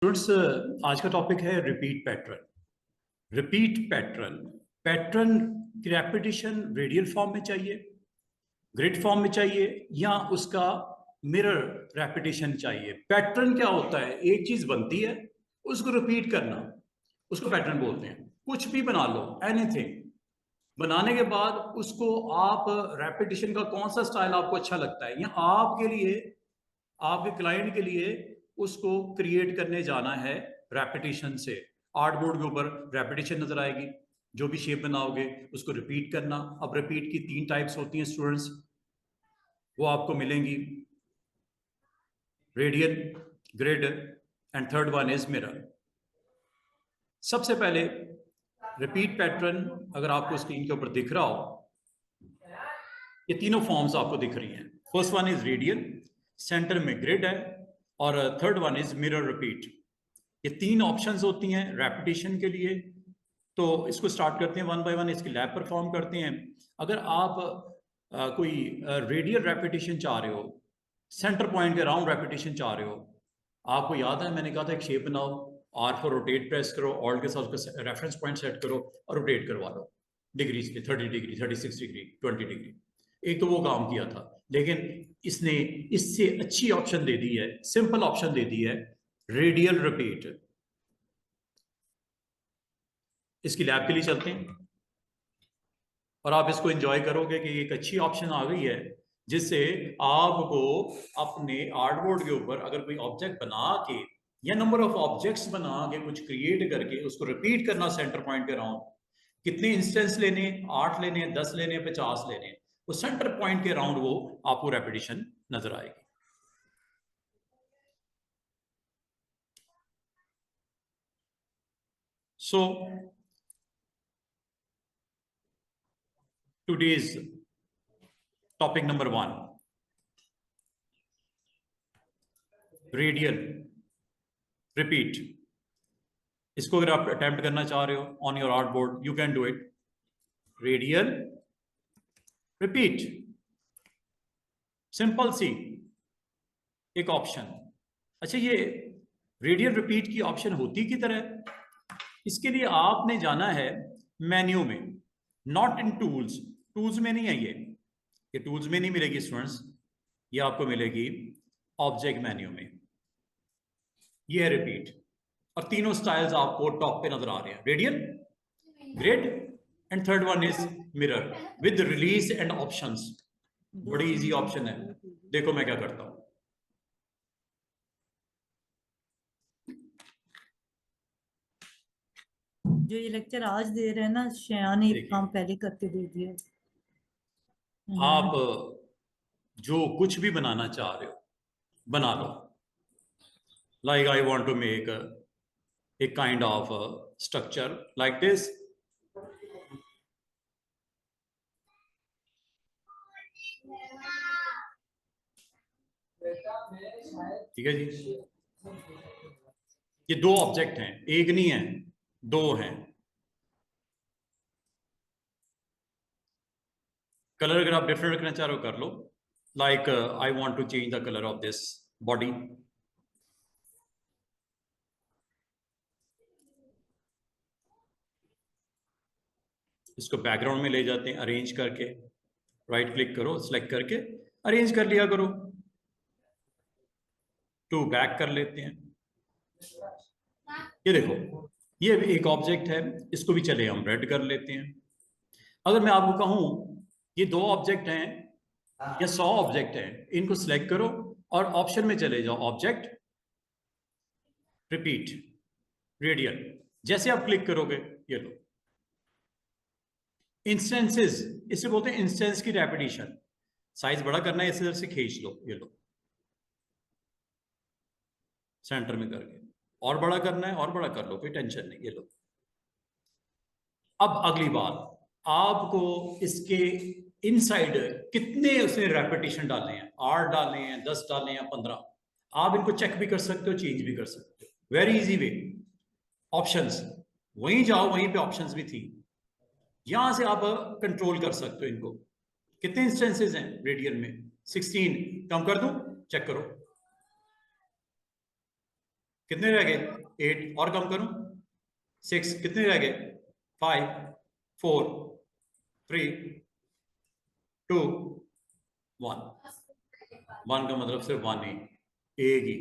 Students, आज का topic है repeat pattern. Repeat pattern pattern की रेपिटेशन रेडियल फॉर्म में चाहिए, ग्रिड फॉर्म में चाहिए, या उसका मिरर रेपिटेशन चाहिए। पैटर्न क्या होता है? एक चीज बनती है, उसको रिपीट करना, उसको पैटर्न बोलते हैं। कुछ भी बना लो, एनीथिंग बनाने के बाद उसको आप रेपिटेशन का कौन सा स्टाइल आपको अच्छा लगता है, या आपके लिए, आपके क्लाइंट के लिए उसको क्रिएट करने जाना है रेपिटेशन से। आर्ट बोर्ड के ऊपर रेपिटेशन नजर आएगी, जो भी शेप बनाओगे उसको रिपीट करना। अब रिपीट की 3 टाइप्स होती हैं स्टूडेंट्स, वो आपको मिलेंगी, radial, grid and third one is mirror. सबसे पहले रिपीट पैटर्न, अगर आपको स्क्रीन के ऊपर दिख रहा हो, ये तीनों फॉर्म्स आपको दिख रही हैं। First one is radial, centre में ग्रिड है, और third one is mirror repeat. ये 3 ऑप्शंस होती हैं रेपिटेशन के लिए। तो इसको स्टार्ट करते हैं वन बाय वन, इसकी लैब परफॉर्म करते हैं। अगर आप कोई रेडियल रेपिटेशन चाह रहे हो, सेंटर पॉइंट के अराउंड रेपिटेशन चाह रहे हो, आपको याद है मैंने कहा था एक शेप बनाओ, आर फॉर रोटेट प्रेस करो, ऑल्ट के साथ उसका रेफरेंस पॉइंट सेट करो और रोटेट करवा लो डिग्रीज पे, 30 डिग्री, 36 डिग्री, 20 डिग्री। एक तो वो काम किया था, लेकिन इसने इससे अच्छी ऑप्शन दे दी है, सिंपल ऑप्शन दे दी है, रेडियल रिपीट। इसकी लैब के लिए चलते हैं और आप इसको एंजॉय करोगे कि एक अच्छी ऑप्शन आ गई है जिससे आपको अपने आर्टबोर्ड के ऊपर अगर कोई ऑब्जेक्ट बना के या नंबर ऑफ ऑब्जेक्ट्स बना के कुछ क्रिएट करके उसको रिपीट करना सेंटर पॉइंट के अराउंड, कितने इंस्टेंस लेने, 8 लेने, 10 लेने, 50 लेने, वो सेंटर पॉइंट के अराउंड वो आपको रेपिटेशन नजर आएगी। So today's topic number 1, radial repeat. इसको अगर आप अटेम्प्ट करना चाह रहे हो on your art board, you can do it. Radial repeat, simple सी एक ऑप्शन। अच्छा, ये रेडियल रिपीट की ऑप्शन होती की तरह, इसके लिए आपने जाना है मेन्यू में, नॉट इन टूल्स। टूल्स में नहीं है ये टूल्स में नहीं मिलेगी स्टूडेंट्स, ये आपको मिलेगी ऑब्जेक्ट मेन्यू में। ये है रिपीट, और तीनों स्टाइल्स आपको टॉप पे नजर आ रहे हैं, radial, grid and third one is mirror with release and options. बड़ी इजी ऑप्शन है, देखो मैं क्या करता हूं। जो ये लेक्चर आज दे रहे हैं ना, श्रेया ने काम पहले करके दे दिया। आप जो कुछ भी बनाना चाह रहे हो बना लो। Like I want to make a kind of structure like this. ठीक है जी, ये 2 ऑब्जेक्ट हैं, एक नहीं है, 2 हैं। कलर अगर आप डिफरेंट रखना चाह रहे हो कर लो। Like I want to change the colour of this body. इसको बैकग्राउंड में ले जाते हैं, अरेंज करके, राइट क्लिक करो, सिलेक्ट करके अरेंज कर लिया करो। टू बैक कर लेते हैं। ये देखो, ये एक ऑब्जेक्ट है, इसको भी चले हम रेड कर लेते हैं। अगर मैं आपको कहूं ये 2 ऑब्जेक्ट हैं या 100 ऑब्जेक्ट हैं, इनको सिलेक्ट करो और ऑप्शन में चले जाओ, ऑब्जेक्ट, रिपीट, रेडियल। जैसे आप क्लिक करोगे, ये लो इंस्टेंसेस, इसे बोलते हैं इंस्टेंस की रेपिटेशन। साइज बड़ा करना है, इस से खींच लो, ये लो सेंटर में करके, और बड़ा करना है और बड़ा कर लो, कोई टेंशन नहीं, ये लो। अब अगली बात, आपको इसके इनसाइड कितने उसने रेपिटेशन डाले हैं, 8 डाले हैं, 10 डाले हैं, 15, आप इनको चेक भी कर सकते हो, चेंज भी कर सकते हो। वेरी इजी वे, ऑप्शंस, वहीं जाओ, वहीं पे ऑप्शंस भी थी, यहां से आप कंट्रोल कर सकते हो इनको। कितने इंस्टेंसेस हैं रेडियल में? 16। कम कर दूं, चेक करो कितने रह गए 8 और कम करूं 6 कितने रह गए 5 4 3 2 1 1 का मतलब सिर्फ 1 ही एक ही।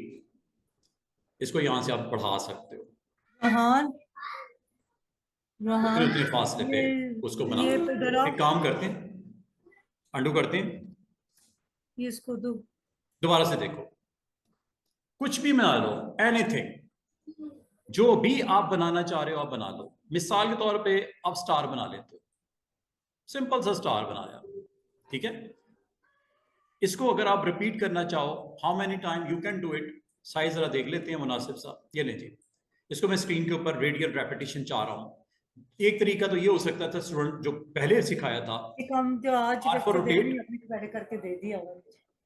इसको यहां से आप बढ़ा सकते हो रहान उतने रहान उतने फासले पे उसको बना ये लो। इधर आओ, एक काम करते हैं अंडू करते हैं ये इसको दो। दोबारा से देखो कुछ भी बना लो एनीथिंग जो भी आप बनाना चाह रहे हो आप बना लो। मिसाल के तौर पे आप स्टार बना लेते हो सिंपल सा स्टार बनाया ठीक है। इसको अगर आप रिपीट करना चाहो how many time you can do it. Size जरा देख लेते हैं मुनासिब सा ये लीजिए इसको मैं स्क्रीन के ऊपर रेडियल रेपिटेशन चाह रहा हूं। एक तरीका तो ये हो सकता था स्टूडेंट जो पहले सिखाया था एक हम जो आज आर फॉर करके दे रोटेट दी अपने पहले करके दे दिया वो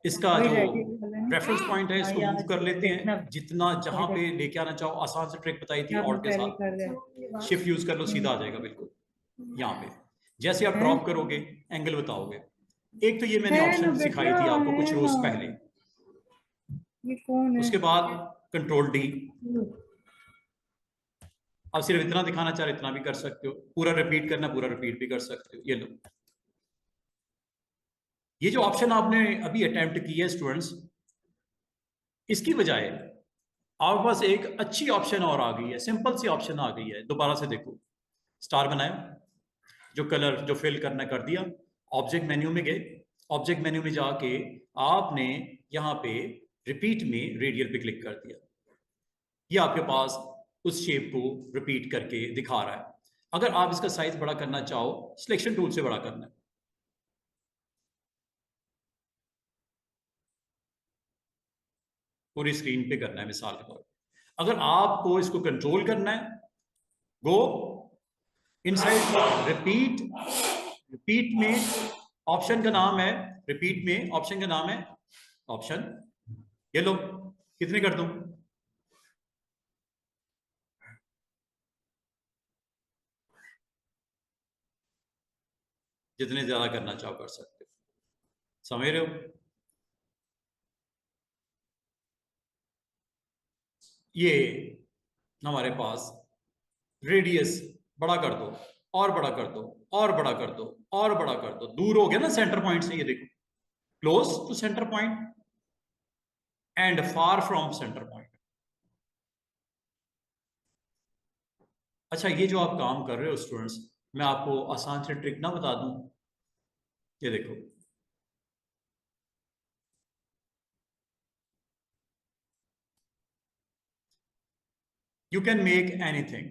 इसका वही जो रेडी वाला नहीं। रेफरेंस पॉइंट है हाँ इसको ये मूव आज कर लेते हैं देखना जितना जहां पहले पे लेके आना चाहो। आसान से ट्रिक बताई थी आपने ऑल्ट के पहले साथ कर लिया शिफ्ट यूज कर लो सीधा आ जाएगा बिल्कुल। यहाँ पे जैसे आप है। ड्रॉप करोगे एंगल बताओगे। एक तो ये मैंने है ना ऑप्शन सिखाई बेटा, थी आपको है कुछ ना। रोज पहले। ये कौन है? उसके बाद कंट्रोल डी। अब सिर्फ इतना दिखाना चाह रहे इतना भी कर सकते हो पूरा रिपीट करना पूरा रिपीट भी कर सकते हो। ये लो ये जो ऑप्शन आपने अभी अटेम्प्ट किया है स्टूडेंट्स इसकी बजाय आपके पास एक अच्छी ऑप्शन और आ गई है सिंपल सी ऑप्शन आ गई है। दोबारा से देखो स्टार बनाया जो कलर जो फिल करना कर दिया ऑब्जेक्ट मेन्यू में गए ऑब्जेक्ट मेन्यू में जाके आपने यहाँ पे रिपीट में रेडियल पे क्लिक कर दिया। ये आपके पास उस शेप को रिपीट करके दिखा रहा है। अगर आप इसका साइज बड़ा करना चाहो सिलेक्शन टूल से बड़ा करना है। पूरी स्क्रीन पे करना है मिसाल के तौर पर। अगर आपको इसको कंट्रोल करना है गो इनसाइड रिपीट रिपीट में ऑप्शन का नाम है रिपीट में ऑप्शन का नाम है ऑप्शन। ये लो कितने कर दूं जितने ज्यादा करना चाहो कर सकते हो। समझ रहे हो। ये हमारे पास रेडियस बड़ा कर दो और बड़ा कर दो और बड़ा कर दो और बड़ा कर दो दूर हो गया ना सेंटर पॉइंट से। ये देखो close to centre point and far from centre point. अच्छा ये जो आप काम कर रहे हो स्टूडेंट्स मैं आपको आसान से ट्रिक ना बता दूं। ये देखो you can make anything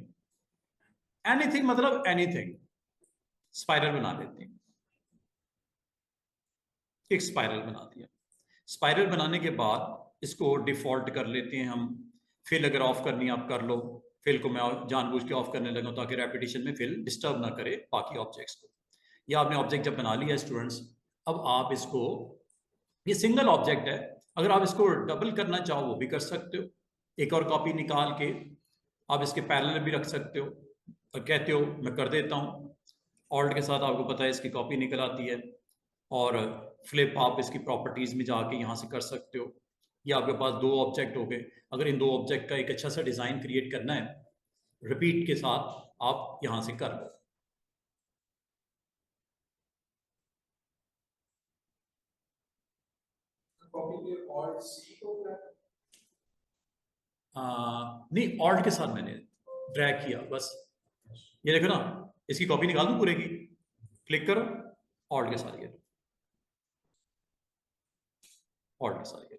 anything मतलब एनीथिंग। स्पाइरल बना लेते हैं एक स्पाइरल बना दिया। स्पाइरल बनाने के बाद इसको डिफॉल्ट कर लेते हैं हम। फिल अगर ऑफ करनी आप कर लो। फिल को मैं जानबूझ के ऑफ करने लगा ताकि रेपिटेशन में फिल डिस्टर्ब ना करे बाकी ऑब्जेक्ट्स को। या आपने ऑब्जेक्ट जब बना लिया स्टूडेंट्स अब आप इसको ये सिंगल ऑब्जेक्ट है अगर आप इसको डबल करना चाहो वो भी कर सकते हो। एक और कॉपी निकाल के आप इसके पैरेलल भी रख सकते हो और कहते हो मैं कर देता हूँ ऑल्ट के साथ आपको पता है इसकी कॉपी निकल आती है। और फ्लिप आप इसकी प्रॉपर्टीज में जाके यहाँ से कर सकते हो। ये आपके पास दो ऑब्जेक्ट हो गए। अगर इन दो ऑब्जेक्ट का एक अच्छा सा डिजाइन क्रिएट करना है रिपीट के साथ आप यहाँ से कर लो। नहीं ऑल्ट के साथ मैंने ड्रैग किया बस। ये देखो ना इसकी कॉपी निकाल दूं पूरे की। क्लिक करो ऑल्ट के साथ ये ऑल्ट के साथ ये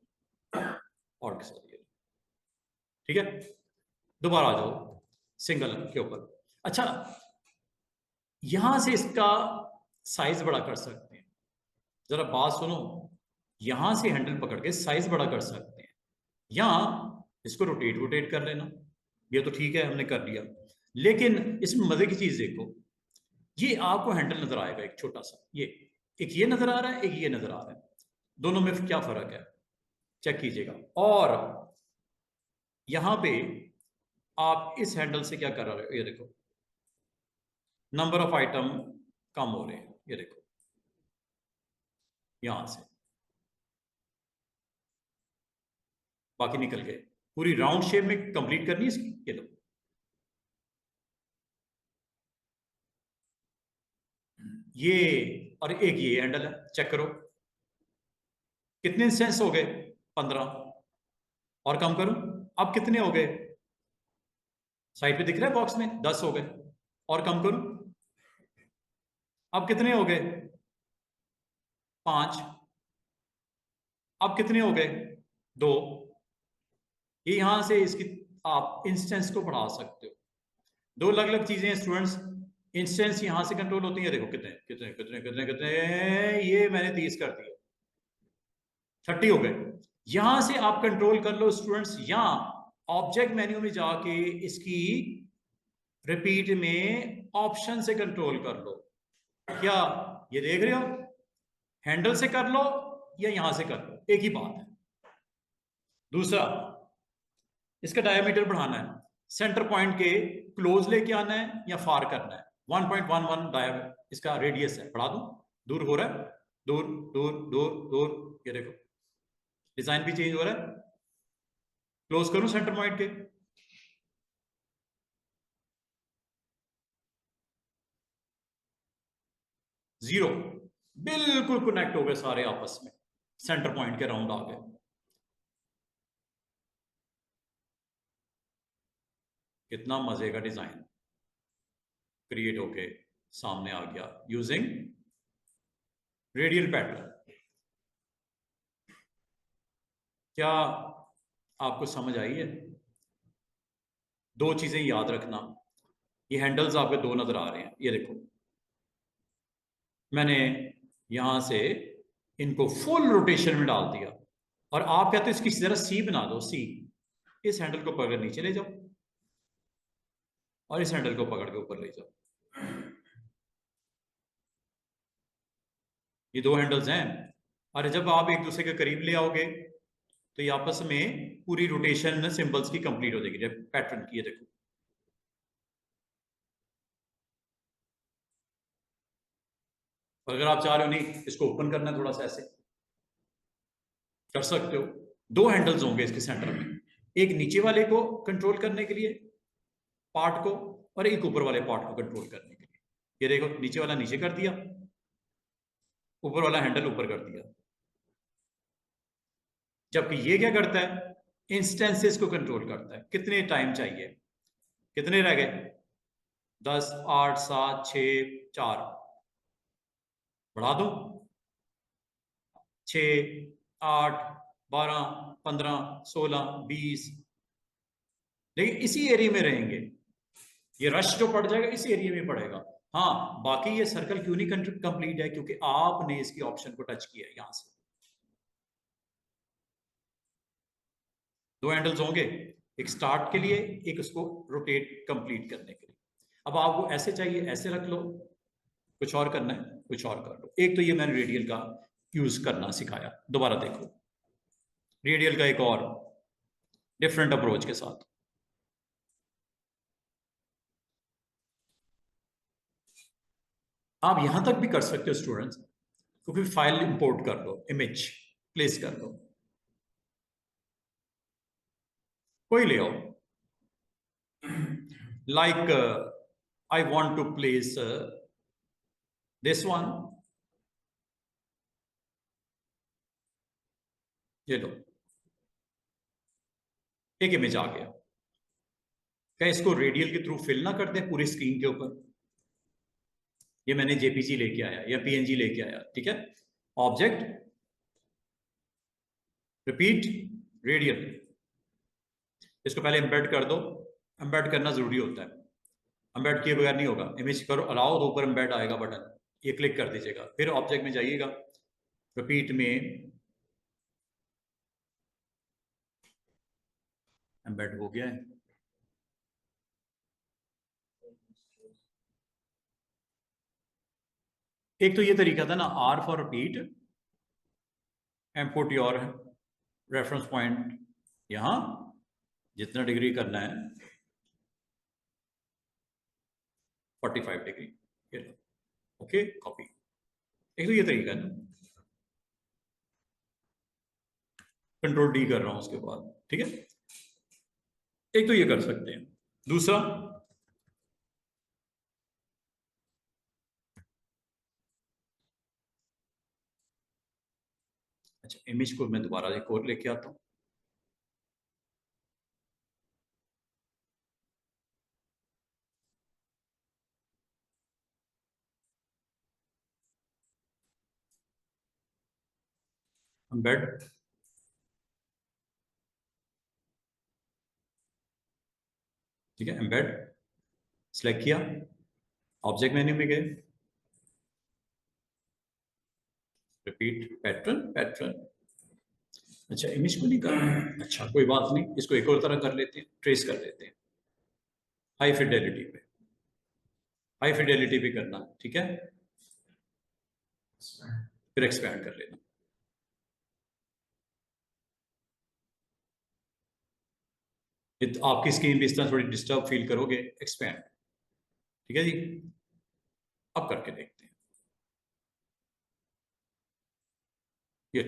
ऑल्ट के साथ ये ठीक है। दोबारा आ जाओ सिंगल के ऊपर। अच्छा यहां से इसका साइज बड़ा कर सकते हैं। जरा बात सुनो यहां से हैंडल पकड़ के साइज बड़ा कर सकते हैं या इसको रोटेट रोटेट कर लेना। ये तो ठीक है हमने कर लिया लेकिन इसमें मजे की चीज देखो ये आपको हैंडल नजर आएगा एक छोटा सा। ये एक ये नजर आ रहा है एक ये नजर आ रहा है दोनों में क्या फर्क है चेक कीजिएगा। और यहां पे आप इस हैंडल से क्या कर रहे हो ये देखो नंबर ऑफ आइटम कम हो रहे हैं। ये देखो यहां से बाकी निकल गए पूरी राउंड शेप में कंप्लीट करनी है इसकी। ये लो, ये और एक ये हैंडल है, चेक करो कितने इंस्टेंस हो गए, 15। और कम करूं, अब कितने हो गए, साइड पे दिख रहा है बॉक्स में, 10 हो गए। और कम करूं, अब कितने हो गए, 5। अब कितने हो गए, 2। ये यहां से इसकी आप इंस्टेंस को बढ़ा सकते हो। दो अलग अलग चीजें हैं स्टूडेंट्स, इंस्टेंस यहां से कंट्रोल होती है, देखो कितने कितने कितने कितने कितने, ये मैंने 30 कर दिया, 30 हो गए। यहां से आप कंट्रोल कर लो स्टूडेंट्स, यहां ऑब्जेक्ट मेन्यू में जाके इसकी रिपीट में ऑप्शन से कंट्रोल कर लो। क्या ये देख रहे हो, हैंडल से कर लो या यहां से कर लो, एक ही बात है। दूसरा, इसका डायमीटर बढ़ाना है, सेंटर पॉइंट के क्लोज लेके आना है या फार करना है। 1.11 डायमीटर इसका रेडियस है, बढ़ा दूं, दूर हो रहा है, दूर दूर दूर दूर, ये देखो डिजाइन भी चेंज हो रहा है। क्लोज करूं सेंटर पॉइंट के, जीरो, बिल्कुल कनेक्ट हो गए सारे आपस में, सेंटर पॉइंट के राउंड आ गए। कितना मजे का डिजाइन क्रिएट होके सामने आ गया यूजिंग रेडियल पैटर्न। क्या आपको समझ आई है? दो चीजें याद रखना, ये हैंडल्स आपके दो नजर आ रहे हैं, ये देखो मैंने यहां से इनको फुल रोटेशन में डाल दिया, और आप कहते हो इसकी जरा सी बना दो, सी। इस हैंडल को पकड़ नीचे ले जाओ और इस हैंडल को पकड़ के ऊपर ले जाओ। ये दो हैंडल्स हैं, और जब आप एक दूसरे के करीब ले आओगे तो ये आपस में पूरी रोटेशन सिंबल्स की कंप्लीट हो जाएगी, पैटर्न की। ये देखो अगर आप चाह रहे हो नहीं इसको ओपन करना है थोड़ा सा, ऐसे कर सकते हो। दो हैंडल्स होंगे इसके सेंटर में, एक नीचे वाले को कंट्रोल करने के लिए पार्ट को, और एक ऊपर वाले पार्ट को कंट्रोल करने के लिए। ये देखो नीचे वाला नीचे कर दिया, ऊपर वाला हैंडल ऊपर कर दिया। जबकि ये क्या करता है, इंस्टेंसेस को कंट्रोल करता है, कितने टाइम चाहिए, कितने रह गए, 10, 8, 7, 6, 4, बढ़ा दो, 6, 8, 12, 15, 16, 20। लेकिन इसी एरिया में रहेंगे, ये रश जो पड़ जाएगा इस एरिया में पड़ेगा। हाँ, बाकी ये सर्कल क्यों नहीं कंप्लीट है, क्योंकि आपने इसकी ऑप्शन को टच किया है यहां से। दो हैंडल्स होंगे, एक स्टार्ट के लिए, एक उसको रोटेट कंप्लीट करने के लिए। अब आपको ऐसे चाहिए ऐसे रख लो, कुछ और करना है कुछ और कर लो। एक तो ये मैंने रेडियल का यूज करना सिखाया, दोबारा देखो रेडियल का एक और डिफरेंट अप्रोच के साथ। आप यहां तक भी कर सकते हो स्टूडेंट्स, क्योंकि फाइल इंपोर्ट कर लो, इमेज प्लेस कर लो, कोई ले आओ, like I want to place this one, ये लो एक इमेज आ गया। क्या इसको रेडियल के थ्रू फिल ना कर दें पूरी स्क्रीन के ऊपर? ये मैंने जेपीजी लेके आया या पीएनजी लेके आया, ठीक है। ऑब्जेक्ट रिपीट रेडियल, इसको पहले एम्बेड कर दो, एम्बेड करना जरूरी होता है, एम्बेड किए बगैर नहीं होगा। इमेज करो अलाउ तो ऊपर एम्बेड आएगा बटन, ये क्लिक कर दीजिएगा, फिर ऑब्जेक्ट में जाइएगा, रिपीट में एम्बेड हो गया है। एक तो ये तरीका था ना, R for repeat and put your reference point यहां, जितना डिग्री करना है 45 डिग्री, ये लो, ओके कॉपी। एक तो ये तरीका है ना, कंट्रोल डी कर रहा हूं उसके बाद, ठीक है। एक तो ये कर सकते हैं। दूसरा, अच्छा इमेज को मैं दोबारा एक और लेके आता हूं। एम्बेड, ठीक है, एम्बेड सिलेक्ट किया, ऑब्जेक्ट मेन्यू में गए, रिपीट पैटर्न, पैटर्न, अच्छा इमेज को नहीं करना है, अच्छा कोई बात नहीं, इसको एक और तरह कर लेते हैं, ट्रेस कर लेते हैं, हाई फिडेलिटी पे, हाई फिडेलिटी पे करना, ठीक है, फिर एक्सपैंड कर लेना। आपकी स्क्रीन भी इस तरह थोड़ी डिस्टर्ब फील करोगे, एक्सपैंड, ठीक है जी। अब करके देखते हैं, ये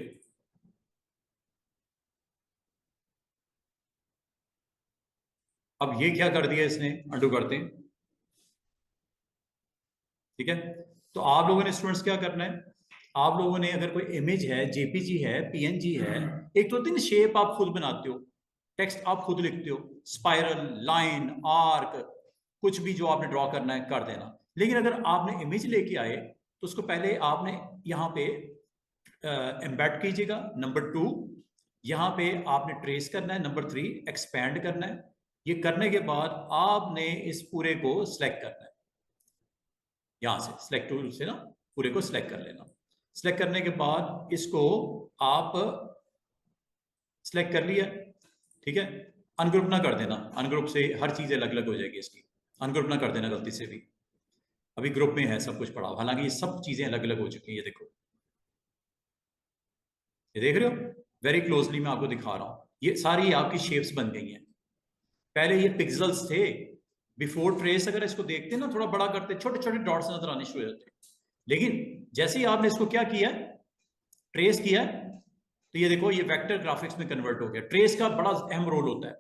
अब ये क्या कर दिया इसने, अंडू करते हैं, ठीक है। तो आप लोगों ने स्टूडेंट्स क्या करना है, आप लोगों ने अगर कोई इमेज है, जेपीजी है, पीएनजी है, एक तो दिन शेप आप खुद बनाते हो, टेक्स्ट आप खुद लिखते हो, स्पाइरल, लाइन, आर्क, कुछ भी जो आपने ड्रॉ करना है कर देना। लेकिन अगर आपने इमेज लेके आए तो उसको पहले आपने यहाँ पे एम्बेड कीजिएगा, नंबर 2 यहाँ पे आपने ट्रेस करना है, नंबर 3 एक्सपैंड करना है। ये करने के बाद आपने इस पूरे को सिलेक्ट करना है, यहां से सिलेक्ट टूल से ना पूरे को सिलेक्ट कर लेना। सिलेक्ट करने के बाद इसको आप सिलेक्ट कर लिया, ठीक है, अनग्रुप ना कर देना, अनग्रुप से हर चीज अलग अलग हो जाएगी इसकी, अनग्रुप ना कर देना गलती से भी, अभी ग्रुप में है सब कुछ पड़ा, हालांकि ये सब चीजें अलग अलग हो चुकी हैं, ये देखो, ये देख रहे हो, वेरी क्लोजली मैं आपको दिखा रहा हूं, ये सारी आपकी शेप्स बन गई हैं। पहले ये पिक्सल्स थे, बिफोर ट्रेस अगर इसको देखते ना थोड़ा बड़ा करते, छोटे छोटे डॉट्स नजर आने शुरू हो जाते, लेकिन जैसे ही आपने इसको क्या किया, ट्रेस किया, तो ये देखो ये वेक्टर ग्राफिक्स में कन्वर्ट हो गया। ट्रेस का बड़ा अहम रोल होता है,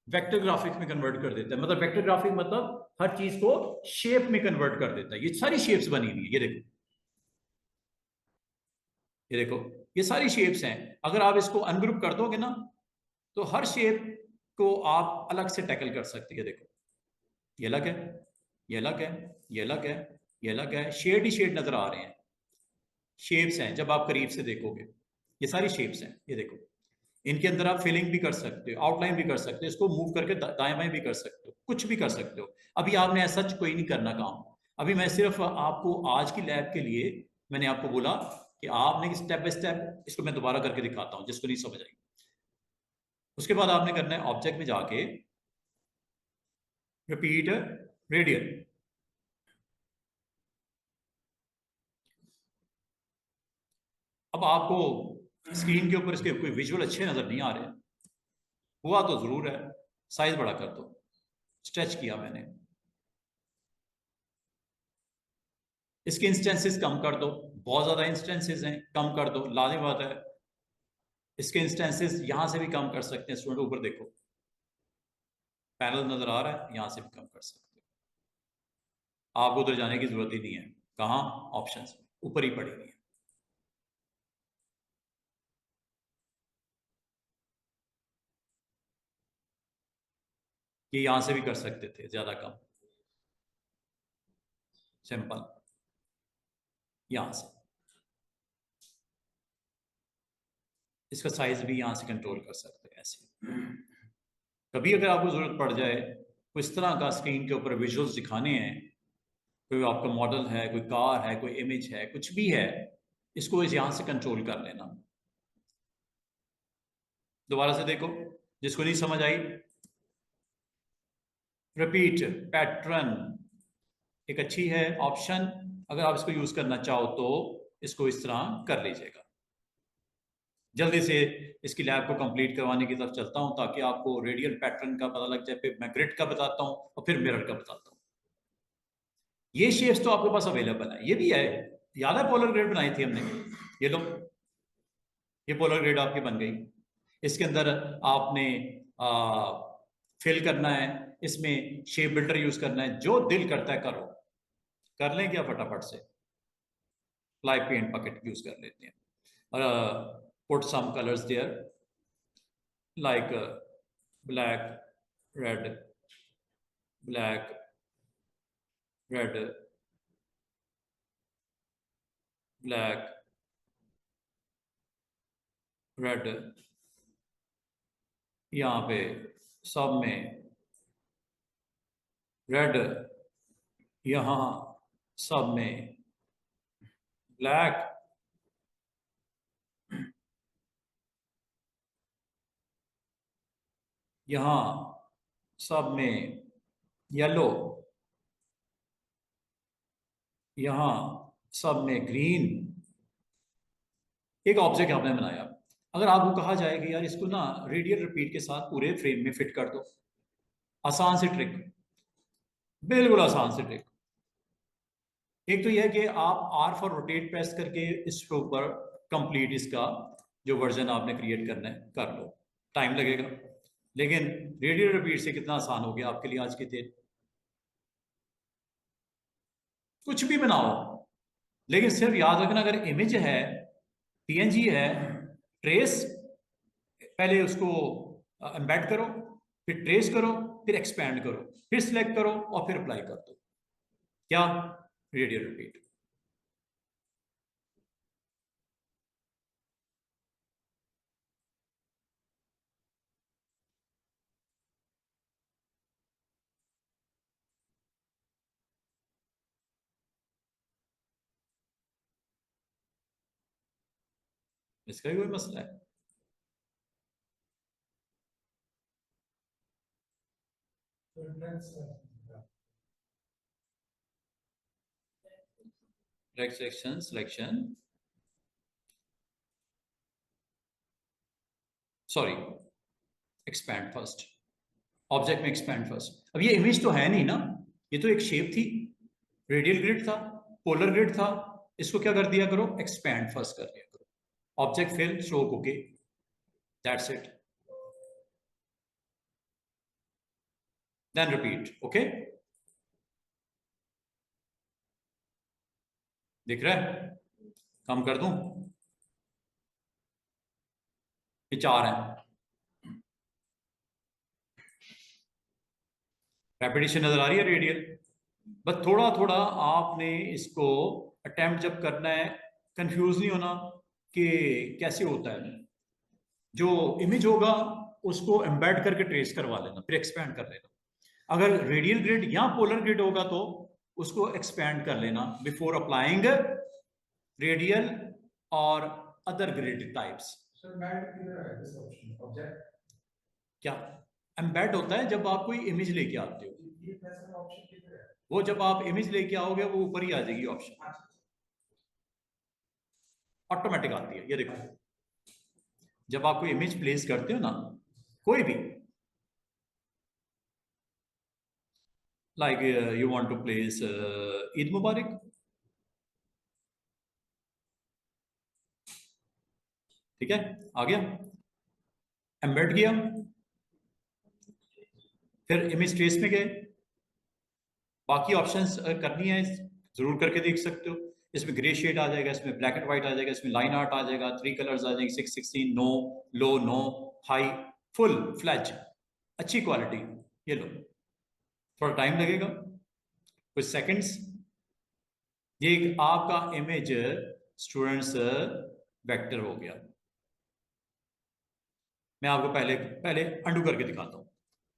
वेक्टर ग्राफिक्स में कन्वर्ट कर देता है, मतलब वेक्टर ग्राफिक मतलब हर चीज को शेप में कन्वर्ट कर देता है। ये सारी शेप्स बनी हुई है, ये देखो, ये देखो, ये सारी शेप्स हैं। अगर आप इसको अनग्रुप कर दोगे ना तो हर शेप को आप अलग से टैकल कर सकते हैं। देखो ये अलग है, ये अलग है, ये अलग है, ये अलग है, शेड ही शेड नजर आ रहे हैं, शेप्स हैं जब आप करीब से देखोगे, ये सारी शेप्स हैं, ये देखो, इनके अंदर आप फिलिंग भी कर सकते हो, आउटलाइन भी कर सकते हो, इसको मूव करके दाएं बाएं भी कर सकते हो, कुछ भी कर सकते हो। अभी आपने ऐसा कोई नहीं करना काम, अभी मैं सिर्फ आपको आज की लैब के लिए मैंने आपको बोला कि आपने स्टेप बाय स्टेप, इसको मैं दोबारा करके दिखाता हूँ जिसको नहीं समझ आई। उसके बाद आपने करना है ऑब्जेक्ट में जाके रिपीट रेडियल, अब आपको स्क्रीन के ऊपर इसके कोई विजुअल अच्छे नजर नहीं आ रहे, हुआ तो जरूर है, साइज बड़ा कर दो, स्ट्रेच किया मैंने, इसके इंस्टेंसेस कम कर दो, बहुत ज्यादा इंस्टेंसेस हैं, कम कर दो, लाजिम बात है। इसके इंस्टेंसेस यहां से भी कम कर सकते हैं स्टूडेंट, ऊपर देखो पैनल नजर आ रहा है, यहां से भी कम कर सकते हो, आपको उधर जाने की जरूरत ही नहीं है, कहां, ऑप्शंस में ऊपर ही पड़ी हुई है। ये यहां से भी कर सकते थे ज्यादा कम, सिंपल, यहां से इसका साइज भी यहां से कंट्रोल कर सकते हैं ऐसे। कभी अगर आपको जरूरत पड़ जाए कोई इस तरह का स्क्रीन के ऊपर विजुअल्स दिखाने हैं, कोई आपका मॉडल है, कोई कार है, कोई इमेज है, कुछ भी है, इसको इस यहां से कंट्रोल कर लेना। दोबारा से देखो, जिसको नहीं समझ आई, रिपीट पैटर्न एक अच्छी है ऑप्शन, अगर आप इसको यूज करना चाहो तो इसको इस तरह कर लीजिएगा। जल्दी से इसकी लैब को कंप्लीट करवाने की तरफ चलता हूं ताकि आपको रेडियल पैटर्न का पता लग जाए, फिर मैं ग्रिड का बताता हूं और फिर मिरर का बताता हूं। ये शेप्स तो आपके पास अवेलेबल है, ये भी है, याद है पोलर ग्रिड बनाई थी हमने, ये लो, ये पोलर ग्रिड आपकी बन गई। इसके अंदर आपने फिल करना है, इसमें शेप बिल्डर यूज करना है, जो दिल करता है करो। कर लें क्या फटाफट से? अप्लाई पेंट बकेट यूज कर लेते हैं और put some colours there like black, red, black, red, black, red, यहाँ पे सब में रेड, यहाँ सब में ब्लैक, यहाँ सब में येलो, यहाँ सब में ग्रीन। एक ऑब्जेक्ट आपने बनाया, अगर आपको कहा जाए कि यार इसको ना रेडियल रिपीट के साथ पूरे फ्रेम में फिट कर दो, आसान सी ट्रिक, बिल्कुल आसान सी ट्रिक। एक तो यह कि आप आर फॉर रोटेट प्रेस करके इसके ऊपर कंप्लीट इसका जो वर्जन आपने क्रिएट करना है कर लो, टाइम लगेगा, लेकिन रेडियल रिपीट से कितना आसान हो गया आपके लिए आज के दिन। कुछ भी बनाओ, लेकिन सिर्फ याद रखना अगर इमेज है, पीएनजी है, ट्रेस, पहले उसको एम्बेड करो, फिर ट्रेस करो, फिर एक्सपैंड करो, फिर सिलेक्ट करो और फिर अप्लाई कर दो। क्या? Radial repeat. इसका भी कोई मसला है? Direct section selection, sorry, expand first, object में एक्सपैंड फर्स्ट। अब ये इमेज तो है नहीं ना, ये तो एक शेप थी, रेडियल ग्रिड था, पोलर ग्रिड था, इसको क्या कर दिया करो, एक्सपैंड फर्स्ट कर दिया करो, object fill show okay, that's it, then repeat. Okay, दिख रहा है? कम कर दूं? ये 4 है, रेपिटेशन नजर आ रही है रेडियल, बस थोड़ा थोड़ा आपने इसको अटेम्प्ट जब करना है, कंफ्यूज नहीं होना कि कैसे होता है। जो इमेज होगा उसको एम्बेड करके ट्रेस करवा लेना, फिर एक्सपैंड कर लेना। अगर रेडियल ग्रिड या पोलर ग्रिड होगा तो उसको एक्सपैंड कर लेना बिफोर अप्लाइंग रेडियल और अदर ग्रिड टाइप्स। क्या एम्बेड होता है? जब आप कोई इमेज लेके आते हो, वो जब आप इमेज लेके आओगे वो ऊपर ही आ जाएगी ऑप्शन, ऑटोमेटिक आती है। ये देखो, जब आप कोई इमेज प्लेस करते हो ना, कोई भी, like you want to place Eid Mubarak, ठीक है, आ गया, एम्बेड किया, फिर इमेज ट्रेस में गए, बाकी ऑप्शंस करनी है जरूर करके देख सकते हो। इसमें ग्रे शेड आ जाएगा, इसमें ब्लैक एंड व्हाइट आ जाएगा, इसमें लाइन आर्ट आ जाएगा, 3 कलर्स आ जाएंगे, 616, नो, लो, नो, हाई, फुल फ्लैज, अच्छी क्वालिटी। ये लो, थोड़ा टाइम लगेगा, कुछ सेकंड्स। ये आपका इमेज स्टूडेंट्स वेक्टर हो गया। मैं आपको पहले पहले अंडू करके दिखाता हूँ,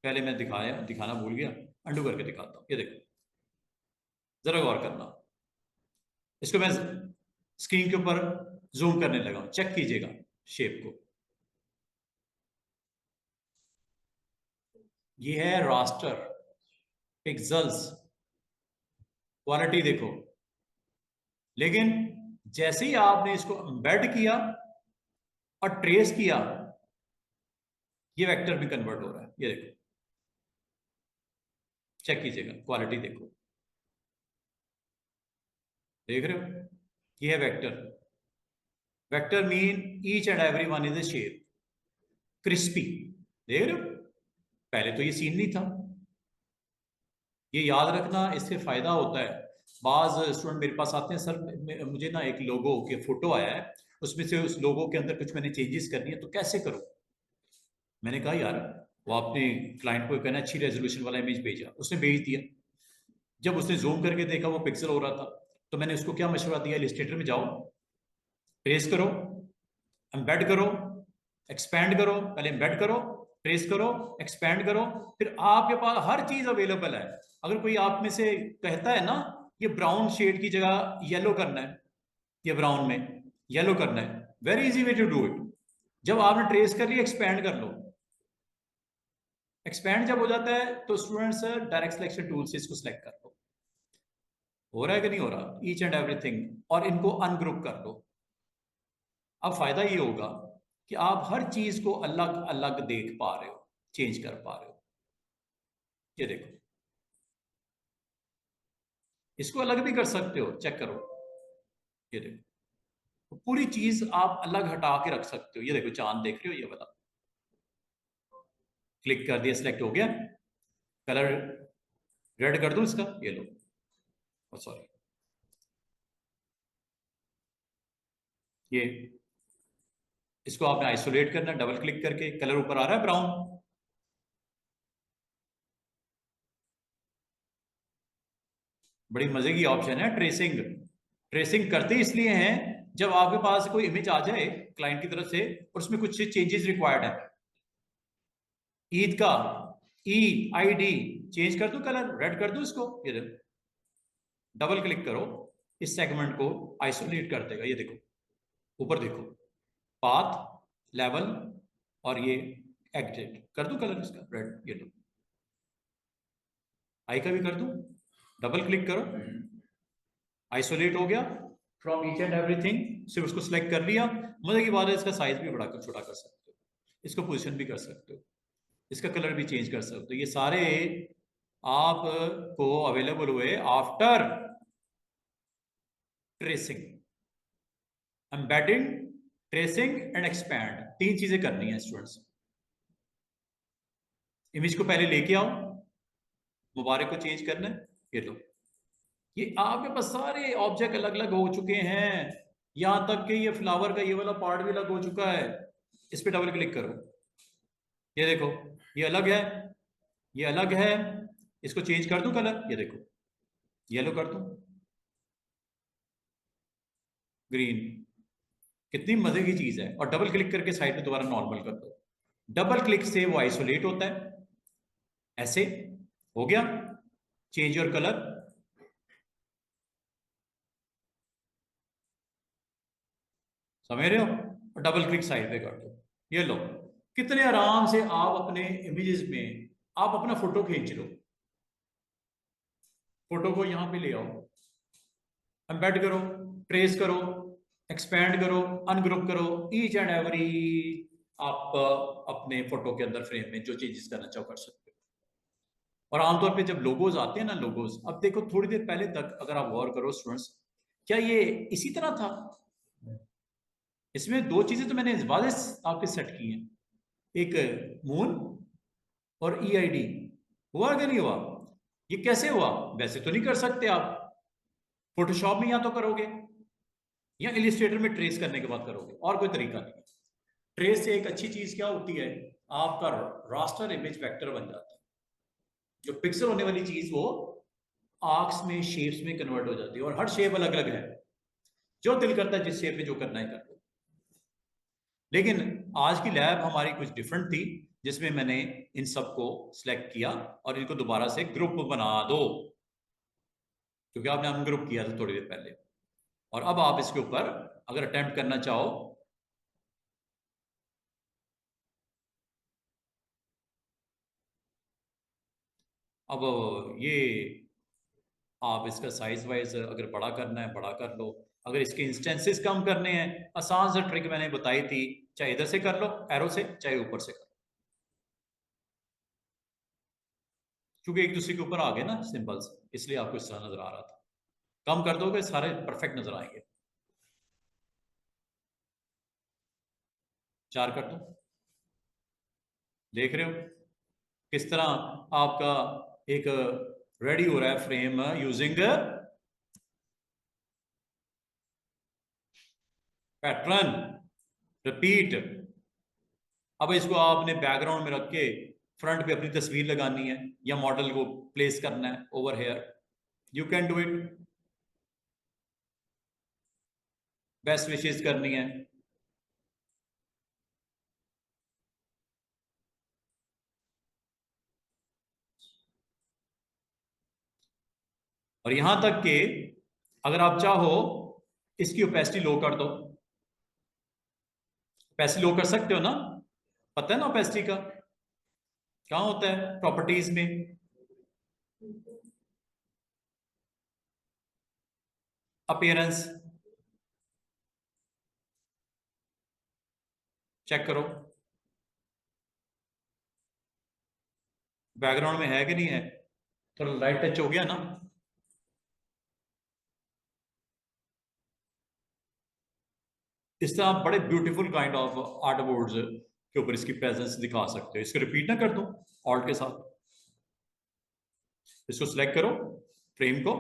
पहले मैं दिखाना भूल गया, अंडू करके दिखाता हूँ। ये देखो, जरा गौर करना, इसको मैं स्क्रीन के ऊपर जूम करने लगा हूं, चेक कीजिएगा शेप को। ये है रास्टर, पिक्सेल्स, क्वालिटी देखो, लेकिन जैसे ही आपने इसको एम्बेड किया और ट्रेस किया, ये वेक्टर में कन्वर्ट हो रहा है। ये देखो, चेक कीजिएगा, क्वालिटी देखो, देख रहे हो? ये है vector. Vector mean each and every one is A shape, crispy, देख रहे हो? पहले तो ये सीन नहीं था। ये याद रखना, इससे फायदा होता है। बाज स्टूडेंट मेरे पास आते हैं, सर मुझे ना एक लोगो के फोटो आया है, उसमें से उस लोगो के अंदर कुछ मैंने चेंजेस करनी है, तो कैसे करूं? मैंने कहा यार, वो आपने क्लाइंट को कहना अच्छी रेजोल्यूशन वाला इमेज भेजा, उसने भेज दिया। जब उसने जूम करके देखा वो पिक्सल हो रहा था, तो मैंने उसको क्या मशवरा दिया, इलस्ट्रेटर में जाओ, ट्रेस करो, एम्बेड करो, एक्सपैंड करो। पहले एम्बेड करो, ट्रेस करो, एक्सपैंड करो, फिर आपके पास हर चीज अवेलेबल है। अगर कोई आप में से कहता है ना ये ब्राउन शेड की जगह येलो करना है, ये ब्राउन में येलो करना है, very easy way to do it. जब आपने ट्रेस कर लिया, एक्सपैंड कर लो। एक्सपैंड जब हो जाता है तो स्टूडेंट्स डायरेक्ट सिलेक्शन टूल से इसको सिलेक्ट कर लो। हो रहा है कि नहीं हो रहा, ईच एंड एवरीथिंग, और इनको अनग्रुप कर लो। अब फायदा ये होगा कि आप हर चीज को अलग अलग देख पा रहे हो, चेंज कर पा रहे हो। ये देखो, इसको अलग भी कर सकते हो, चेक करो। ये देखो, तो पूरी चीज आप अलग हटा के रख सकते हो। ये देखो, चांद देख रहे हो, ये वाला क्लिक कर दिया, सिलेक्ट हो गया। कलर रेड कर दूं इसका, ये लो, सॉरी, ये इसको आपने आइसोलेट करना, डबल क्लिक करके, कलर ऊपर आ रहा है ब्राउन। बड़ी मजे की ऑप्शन है ट्रेसिंग। ट्रेसिंग करते इसलिए हैं जब आपके पास कोई इमेज आ जाए क्लाइंट की तरफ से और उसमें कुछ चेंजेस रिक्वायर्ड है। ईद का EID चेंज कर दूं, कलर रेड कर दूं इसको, ये देखो, डबल क्लिक करो, इस सेगमेंट को आइसोलेट कर देगा। ये देखो, ऊपर देखो, पाथ, लेवल, और ये एग्जिट कर दूं कलर इसका रेड, ये लो। आई का भी कर दूं, डबल क्लिक करो, आइसोलेट हो गया फ्रॉम ईच एंड एवरीथिंग। सिर्फ उसको सिलेक्ट कर लिया। मजे की बात है, इसका साइज भी बढ़ाकर छोटा कर सकते हो, इसको पोजीशन भी कर सकते हो, इसका कलर भी चेंज कर सकते हो। ये सारे आपको अवेलेबल हुए after tracing, embedding, tracing and expand. तीन चीजें करनी है स्टूडेंट्स। इमेज को पहले लेके आओ, मुबारक को चेंज करना है, ये लो। ये आपके पास सारे ऑब्जेक्ट अलग अलग हो चुके हैं, यहां तक कि ये फ्लावर का ये वाला पार्ट भी अलग हो चुका है। इस पे डबल क्लिक करो, ये देखो, ये अलग है, ये अलग है। इसको चेंज कर दूं कलर, ये देखो, येलो कर दूं, ग्रीन। कितनी मजे की चीज है। और डबल क्लिक करके साइड पे दोबारा नॉर्मल कर दो। डबल क्लिक से वो आइसोलेट होता है, ऐसे हो गया। चेंज योर कलर, समझ रहे हो? और डबल क्लिक साइड पे कर दो, ये लो। कितने आराम से आप अपने इमेजेस में आप अपना फोटो खींच लो। फोटो को यहां पे ले आओ, एम्बेड करो, ट्रेस करो, एक्सपैंड करो, अनग्रुप करो, ईच एंड एवरी आप अपने फोटो के अंदर फ्रेम में जो चेंजेस करना चाहो कर सकते हो। और आमतौर पे जब लोगोज आते हैं ना, लोगोज, अब देखो थोड़ी देर पहले तक अगर आप गौर करो स्टूडेंट्स, क्या ये इसी तरह था? इसमें दो चीजें तो मैंने वाज़ेह आपके सेट की हैं, एक मून और EID। हुआ कि नहीं हुआ? ये कैसे हुआ? वैसे तो नहीं कर सकते आप, फोटोशॉप में या तो करोगे या इलिस्ट्रेटर में ट्रेस करने के बाद करोगे, और कोई तरीका नहीं। ट्रेस से एक अच्छी चीज क्या होती है, आपका रास्टर इमेज वेक्टर बन जाता है। जो पिक्सल होने वाली चीज वो आर्क्स में, शेप्स में कन्वर्ट हो जाती है, और हर शेप अलग अलग है। जो दिल करता है जिस शेप में जो करना है कर लो। लेकिन आज की लैब हमारी कुछ डिफरेंट थी, जिसमें मैंने इन सबको सिलेक्ट किया और इनको दोबारा से ग्रुप बना दो, क्योंकि आपने अनग्रुप किया था थोड़ी देर पहले। और अब आप इसके ऊपर अगर अटेम्प्ट करना चाहो, अब ये आप इसका साइज वाइज अगर बड़ा करना है बड़ा कर लो, अगर इसके इंस्टेंसेस कम करने हैं, आसान सा ट्रिक मैंने बताई थी, चाहे इधर से कर लो एरो से, चाहे ऊपर से कर लो, क्योंकि एक दूसरे के ऊपर आ गए ना सिंबल्स, इसलिए आपको इस तरह नजर आ रहा था। कम कर दोगे सारे परफेक्ट नजर आएंगे। 4 कर दो, देख रहे हो किस तरह आपका एक रेडी हो रहा है फ्रेम यूजिंग पैटर्न रिपीट। अब इसको आपने बैकग्राउंड में रख के फ्रंट पे अपनी तस्वीर लगानी है या मॉडल को प्लेस करना है over here, you can do it. Best विशेष करनी है। और यहां तक कि अगर आप चाहो इसकी ओपेसिटी लो कर दो। ओपेसिटी लो कर सकते हो ना, पता है ना ओपेसिटी का कहां होता है, प्रॉपर्टीज में। अपीयरेंस चेक करो, बैकग्राउंड में है कि नहीं है। थोड़ा लाइट टच हो गया ना। इस तरह आप बड़े beautiful kind of art boards के ऊपर इसकी प्रेजेंस दिखा सकते हो। इसको रिपीट ना कर दो ऑल्ट के साथ। इसको सिलेक्ट करो फ्रेम को,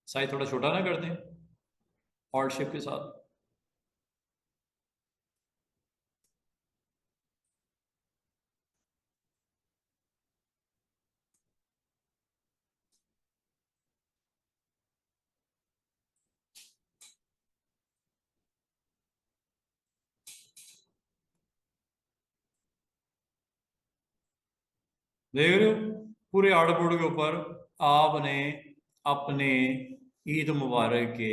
साइज थोड़ा छोटा ना कर दें ऑल्ट शिफ्ट के साथ। देख रहे हो पूरे आर्ट बोर्ड के ऊपर आपने अपने ईद मुबारक के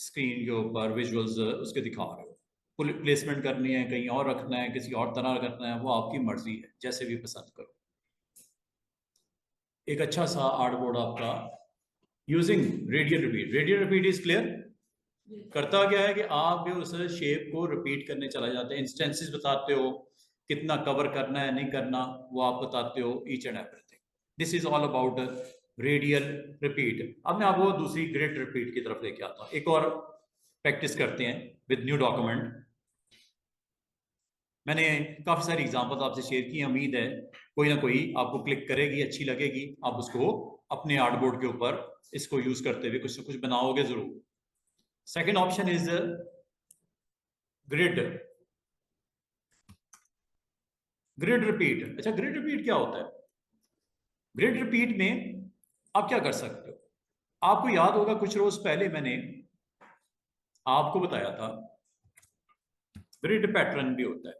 स्क्रीन के ऊपर विजुअल्स उसके दिखा रहे हो। प्लेसमेंट करनी है, कहीं और रखना है, किसी और तरह रखना है, वो आपकी मर्जी है, जैसे भी पसंद करो। एक अच्छा सा आर्ट बोर्ड आपका using radial repeat. Radial repeat is clear. करता क्या है कि आप भी उस शेप को रिपीट करने चला जाते हैं, इंस्टेंसेस बताते हो, कितना कवर करना है नहीं करना वो आप बताते हो, each and everything. This is all about radial repeat. अब मैं आपको दूसरी ग्रिड रिपीट की तरफ लेके आता हूँ। एक और प्रैक्टिस करते हैं विद न्यू डॉक्यूमेंट। मैंने काफी सारी एग्जांपल्स आपसे शेयर की, उम्मीद है कोई ना कोई आपको क्लिक करेगी, अच्छी लगेगी, आप उसको अपने आर्ट बोर्ड के ऊपर इसको यूज करते हुए कुछ ना कुछ बनाओगे जरूर। Second option is grid. Grid repeat. अच्छा, ग्रिड रिपीट क्या होता है? ग्रिड रिपीट में आप क्या कर सकते हो, आपको याद होगा कुछ रोज पहले मैंने आपको बताया था ग्रिड पैटर्न भी होता है,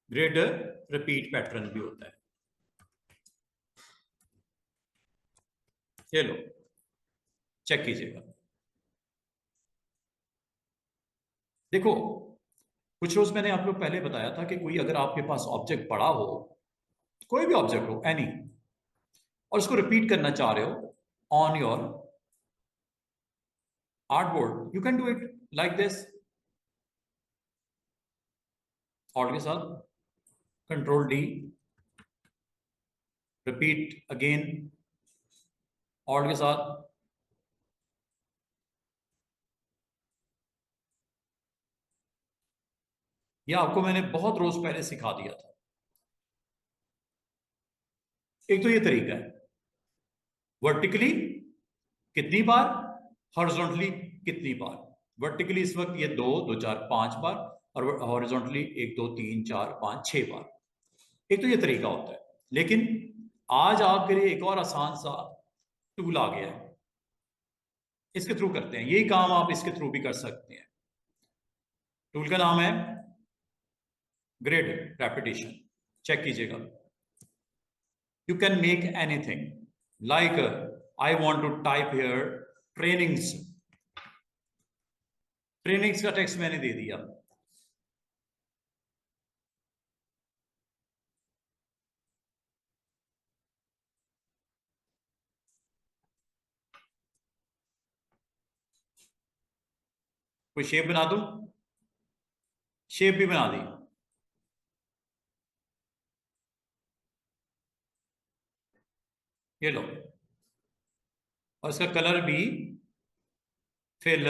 ग्रिड रिपीट पैटर्न भी होता है। चलो चेक कीजिएगा। देखो कुछ रोज मैंने आप लोग पहले बताया था कि कोई अगर आपके पास ऑब्जेक्ट पड़ा हो, कोई भी ऑब्जेक्ट हो एनी, और उसको रिपीट करना चाह रहे हो on your artboard, you can do it like this. Alt के साथ control D, repeat again alt के साथ। यह आपको मैंने बहुत रोज पहले सिखा दिया था। एक तो ये तरीका है वर्टिकली कितनी बार, हॉरिजॉन्टली कितनी बार। वर्टिकली इस वक्त ये 2 2 4 5 बार, और हॉरिजॉन्टली 1 2 3 4 5 6 बार। एक तो ये तरीका होता है, लेकिन आज आपके लिए एक और आसान सा टूल आ गया है, इसके थ्रू करते हैं। यही काम आप इसके थ्रू भी कर सकते हैं। टूल का नाम है ग्रिड रेपिटेशन। चेक कीजिएगा। You can make anything like I want to type here trainings। Trainings का टेक्स्ट मैंने दे दिया। कोई शेप बना दूं, शेप भी बना दी। ये लो, और इसका कलर भी फिल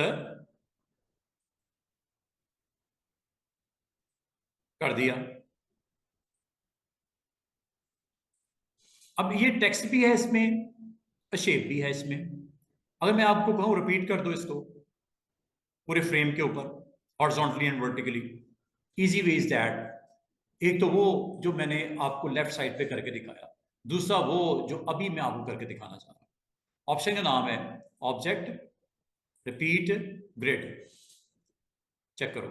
कर दिया। अब ये टेक्स्ट भी है इसमें, शेप भी है इसमें। अगर मैं आपको कहूं रिपीट कर दो इसको पूरे फ्रेम के ऊपर horizontally and vertically, easy way is that. एक तो वो जो मैंने आपको लेफ्ट साइड पे करके दिखाया, दूसरा वो जो अभी मैं आपको करके दिखाना चाह रहा हूं। ऑप्शन का नाम है ऑब्जेक्ट रिपीट ग्रिड। चेक करो,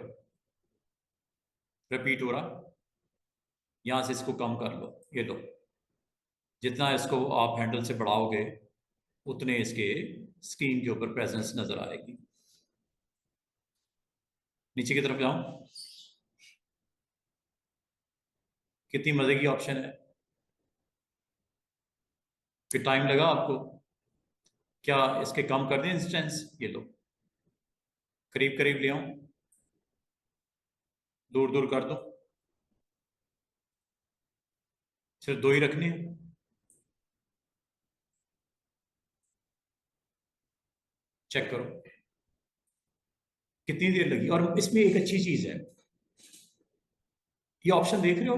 रिपीट हो रहा। यहां से इसको कम कर लो, ये लो। जितना इसको आप हैंडल से बढ़ाओगे उतने इसके स्क्रीन के ऊपर प्रेजेंस नजर आएगी। नीचे की तरफ जाऊं, कितनी मजे की ऑप्शन है। फिर टाइम लगा आपको, क्या इसके कम कर दें इंस्टेंस? ये लो, करीब करीब ले आऊं, दूर दूर कर दो, सिर्फ 2 ही रखने हैं। चेक करो कितनी देर लगी। और इसमें एक अच्छी चीज है, ये ऑप्शन देख रहे हो,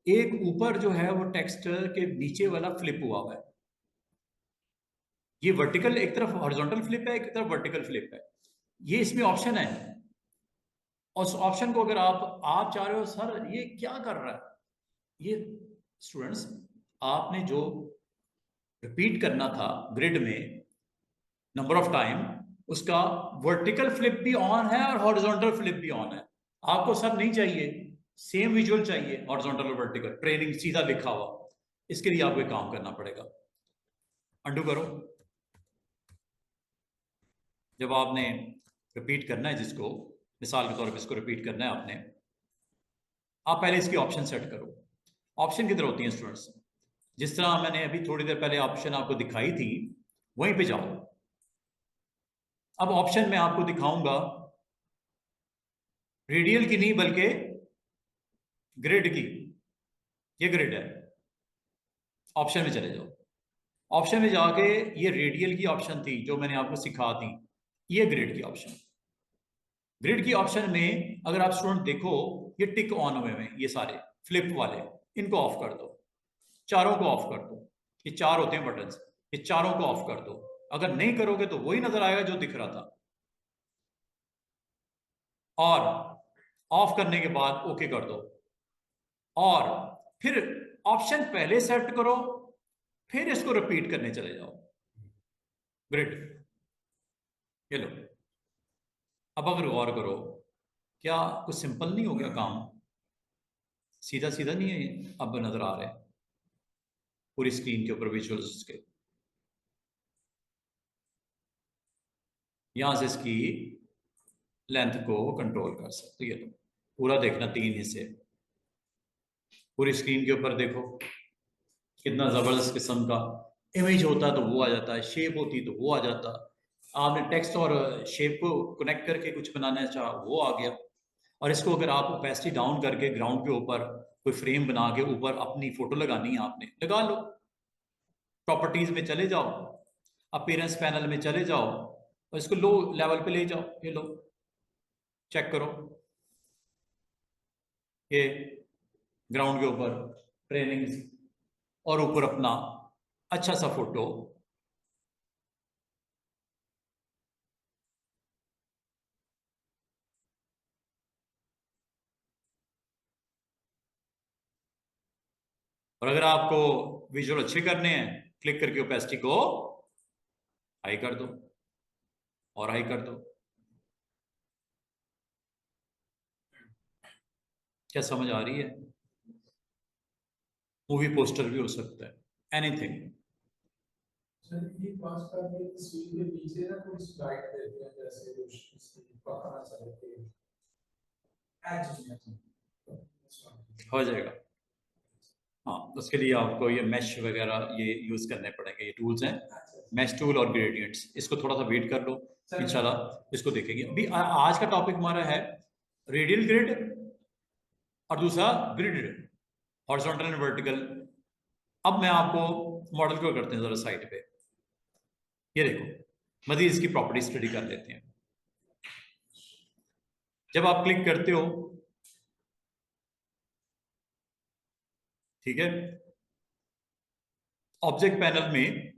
एक ऊपर जो है वो टेक्स्ट के नीचे वाला फ्लिप हुआ है। ये वर्टिकल, एक तरफ हॉरिजॉन्टल फ्लिप है, एक तरफ वर्टिकल फ्लिप है। ये इसमें ऑप्शन है। और उस ऑप्शन को अगर आप चाह रहे हो सर ये क्या कर रहा है, ये स्टूडेंट्स आपने जो रिपीट करना था ग्रिड में नंबर ऑफ टाइम, उसका वर्टिकल फ्लिप भी ऑन है और हॉरिजॉन्टल फ्लिप भी ऑन है। आपको सब नहीं चाहिए, सेम विजुअल चाहिए, हॉरिजॉन्टल और वर्टिकल ट्रेनिंग सीधा लिखा हुआ। इसके लिए आपको एक काम करना पड़ेगा, अंडू करो। जब आपने रिपीट करना है, जिसको मिसाल के तौर पे इसको रिपीट करना है आपने, आप पहले इसकी ऑप्शन सेट करो। ऑप्शन किधर होती हैं स्टूडेंट्स? जिस तरह मैंने अभी थोड़ी देर पहले ऑप्शन आपको दिखाई थी, वहीं पे जाओ। अब ऑप्शन में आपको दिखाऊंगा रेडियल की नहीं बल्कि ग्रिड की। ये ग्रिड है, ऑप्शन में चले जाओ। ऑप्शन में जाके ये रेडियल की ऑप्शन थी जो मैंने आपको सिखा दी, ये ग्रिड की ऑप्शन। ग्रिड की ऑप्शन में अगर आप स्टूडेंट देखो, ये टिक ऑन हुए हैं, ये सारे फ्लिप वाले, इनको ऑफ कर दो। चारों को ऑफ कर दो। ये 4 होते हैं बटन्स, ये चारों को ऑफ कर दो। अगर नहीं करोगे तो वही नजर आएगा जो दिख रहा था। और ऑफ करने के बाद ओके कर दो। और फिर ऑप्शन पहले सेट करो, फिर इसको रिपीट करने चले जाओ। ग्रिड, ये लो। अब अगर गौर करो, क्या कुछ सिंपल नहीं हो गया काम? सीधा सीधा नहीं है अब नजर आ रहा है पूरी स्क्रीन के ऊपर विजुअल्स के। यहां से इसकी लेंथ को कंट्रोल कर सकते हो। ये लो, पूरा देखना, 3 हिस्से पूरी स्क्रीन के ऊपर देखो। कितना जबरदस्त किस्म का इमेज होता तो वो आ जाता है, शेप होती तो वो आ जाता। आपने टेक्स्ट और शेप को कनेक्ट करके कुछ बनाना चाहा, वो आ गया। और इसको अगर आप ओपेसिटी डाउन करके ग्राउंड के ऊपर कोई फ्रेम बना के ऊपर अपनी फोटो लगानी है, आपने लगा लो। प्रॉपर्टीज में चले जाओ, अपीयरेंस पैनल में चले जाओ और इसको लो लेवल पे ले जाओ। ये लो, चेक करो, ये ग्राउंड के ऊपर ट्रेनिंग और ऊपर अपना अच्छा सा फोटो। और अगर आपको विजुअल अच्छे करने हैं, क्लिक करके ओपेसिटी को हाई कर दो और हाई कर दो। क्या समझ आ रही है? मूवी पोस्टर भी हो सकता है, एनीथिंग। सर ये पास का ये तस्वीर के पीछे ना कोई स्लाइड देते हैं, जैसे कुछ पता चले कि एज में हो जाएगा। हाँ, उसके लिए आपको ये मैश वगैरह ये यूज करने पड़ेंगे। ये टूल्स हैं, मैश टूल और ग्रेडियंट्स। इसको थोड़ा सा वेट कर लो, इंशाल्लाह इसको देखेंगे। अभी आज का टॉपिक हमारा है रेडियल ग्रिड और दूसरा ग्रिड, हॉरिजॉन्टल एंड वर्टिकल। अब मैं आपको मॉडल को करते हैं जरा साइड पे। ये देखो, मजीद इसकी प्रॉपर्टी स्टडी कर लेते हैं। जब आप क्लिक करते हो ठीक है। ऑब्जेक्ट पैनल में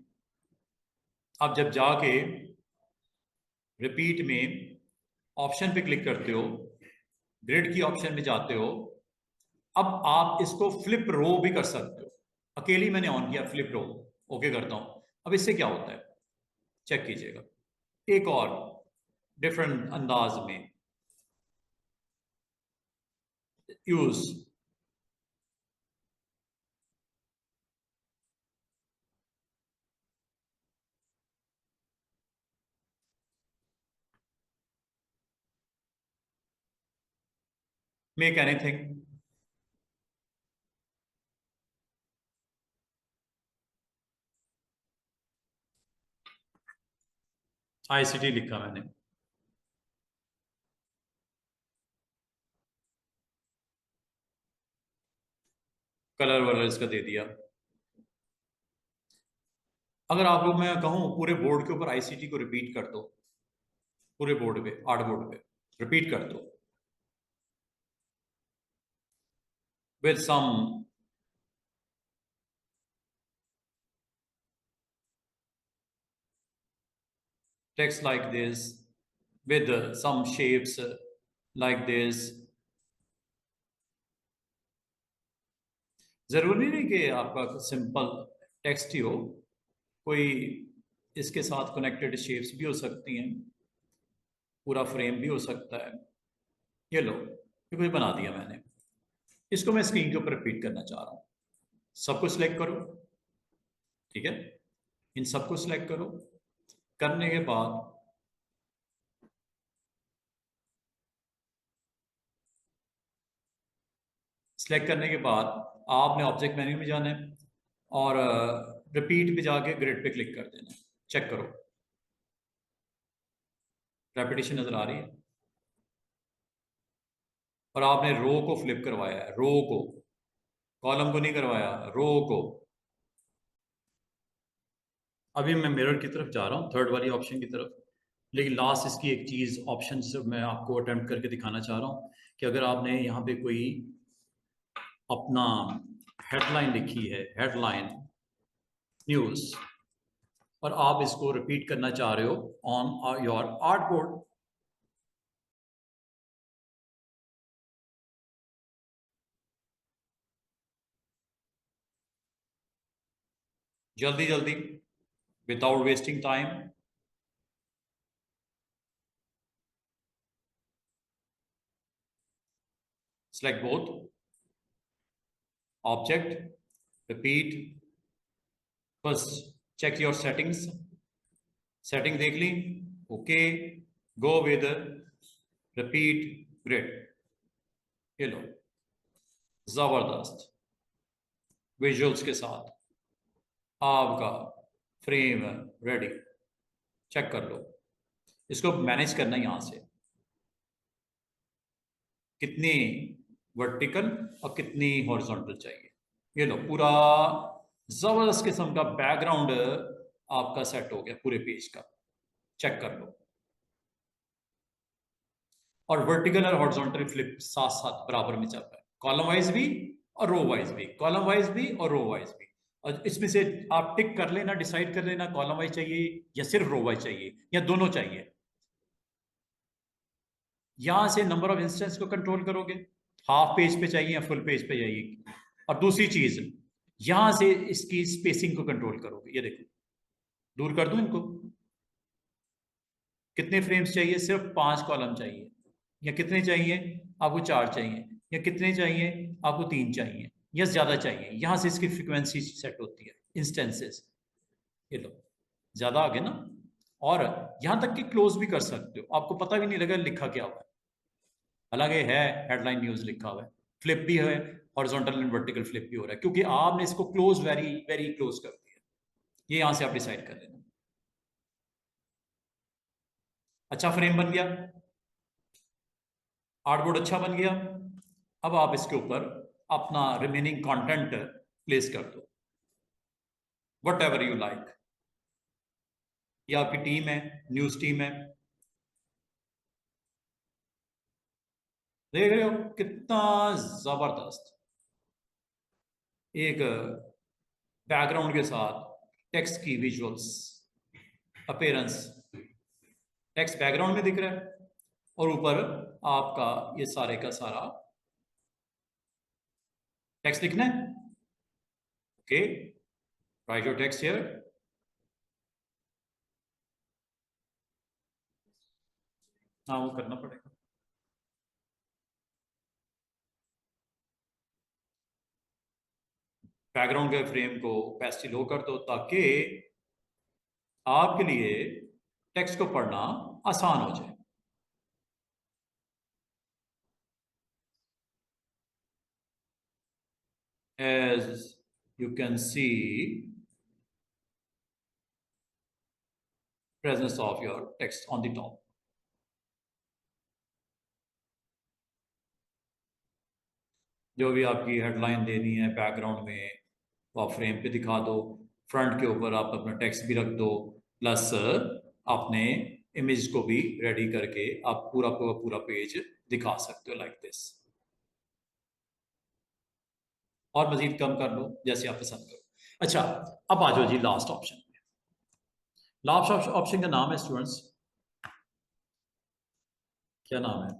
आप जब जाके रिपीट में ऑप्शन पे क्लिक करते हो, ग्रिड की ऑप्शन में जाते हो, अब आप इसको फ्लिप रो भी कर सकते हो। अकेली मैंने ऑन किया, फ्लिप रो ओके करता हूं। अब इससे क्या होता है चेक कीजिएगा, एक और डिफरेंट अंदाज में यूज। मेक एनीथिंग, आईसीटी लिखा मैंने, कलर वलर इसका दे दिया। अगर आप लोग मैं कहूं पूरे बोर्ड के ऊपर आईसीटी को रिपीट कर दो, पूरे बोर्ड पे, आर्ट बोर्ड पे रिपीट कर दो with some text like this, with some shapes like this। जरूरी नहीं कि आपका सिंपल टेक्स्ट ही हो, कोई इसके साथ कनेक्टेड शेप्स भी हो सकती हैं, पूरा फ्रेम भी हो सकता है। ये लो, ये कुछ बना दिया मैंने, इसको मैं स्क्रीन के ऊपर रिपीट करना चाह रहा हूं। सबको सिलेक्ट करो, ठीक है, इन सबको सिलेक्ट करो। करने के बाद सिलेक्ट करने के बाद आपने ऑब्जेक्ट मेन्यू में जाना है और रिपीट पे जाके ग्रिड पे क्लिक कर देना है। चेक करो, रेपिटेशन नजर आ रही है, और आपने रो को फ्लिप करवाया है, रो को, कॉलम को नहीं करवाया, रो को। अभी मैं मिरर की तरफ जा रहा हूँ, थर्ड वाली ऑप्शन की तरफ, लेकिन लास्ट इसकी एक चीज ऑप्शन से मैं आपको अटेम्प्ट करके दिखाना चाह रहा हूँ कि अगर आपने यहाँ पे कोई अपना हेडलाइन लिखी है, हेडलाइन न्यूज, और आप इसको रिपीट करना चाह रहे हो ऑन योर आर्ट बोर्ड, जल्दी जल्दी, without wasting time, select both, object, repeat, first check your settings, setting देख ली, okay, go with repeat grid. ये लो, जबरदस्त विजुअल्स के साथ आपका फ्रेम रेडी। चेक कर लो, इसको मैनेज करना यहां से, कितनी वर्टिकल और कितनी हॉरिजॉन्टल चाहिए। ये लो, पूरा जबरदस्त किस्म का बैकग्राउंड आपका सेट हो गया पूरे पेज का। चेक कर लो, और वर्टिकल और हॉरिजॉन्टल फ्लिप साथ साथ बराबर में चल रहा है, कॉलम वाइज भी और रो वाइज भी, कॉलम वाइज भी और रो वाइज भी। और इसमें से आप टिक कर लेना, डिसाइड कर लेना कॉलम वाइज चाहिए या सिर्फ रो वाइज चाहिए या दोनों चाहिए। यहां से नंबर ऑफ इंस्टेंस को कंट्रोल करोगे, हाफ पेज पे चाहिए या फुल पेज पे चाहिए। और दूसरी चीज, यहां से इसकी स्पेसिंग को कंट्रोल करोगे। ये देखो, दूर कर दूं इनको, कितने फ्रेम्स चाहिए, सिर्फ 5 कॉलम चाहिए, या कितने चाहिए आपको, 4 चाहिए, या कितने चाहिए आपको, 3 चाहिए, या ज्यादा चाहिए। यहां से इसकी फ्रीक्वेंसी सेट होती है, इंस्टेंसेस। ये लो, ज्यादा आगे ना, और यहां तक कि क्लोज भी कर सकते हो, आपको पता भी नहीं लगा लिखा क्या हुआ है। हालांकि है हेडलाइन न्यूज लिखा हुआ है, फ्लिप भी है, हॉरिजॉन्टल एंड वर्टिकल फ्लिप भी हो रहा है, क्योंकि आपने इसको क्लोज, वेरी वेरी क्लोज कर दिया। ये यहां से आप डिसाइड कर लेना। अच्छा फ्रेम बन गया, आर्टबोर्ड अच्छा बन गया। अब आप इसके ऊपर अपना रिमेनिंग कंटेंट प्लेस कर दो, वट एवर यू लाइक। ये आपकी टीम है, न्यूज टीम है, देख रहे हो कितना जबरदस्त। एक बैकग्राउंड के साथ टेक्स्ट की विजुअल्स अपीयरेंस, टेक्स्ट बैकग्राउंड में दिख रहा है और ऊपर आपका ये सारे का सारा टेक्स्ट लिखना है। Okay, right your text here. हाँ, वो करना पड़ेगा। बैकग्राउंड के फ्रेम को पैस्टी लो कर दो ताकि आपके लिए टेक्स्ट को पढ़ना आसान हो जाए। As you can see, presence of your text on the top. जो भी आपकी हेडलाइन देनी है बैकग्राउंड में वो आप फ्रेम पे दिखा दो, फ्रंट के ऊपर आप अपना टेक्स्ट भी रख दो, प्लस अपने इमेज को भी रेडी करके आप पूरा पेज दिखा सकते हो लाइक दिस। और मजीद कम कर लो जैसे आप पसंद करो। अच्छा, अब आ जाओ जी लास्ट ऑप्शन में। लास्ट ऑप्शन का नाम है स्टूडेंट्स, क्या नाम है?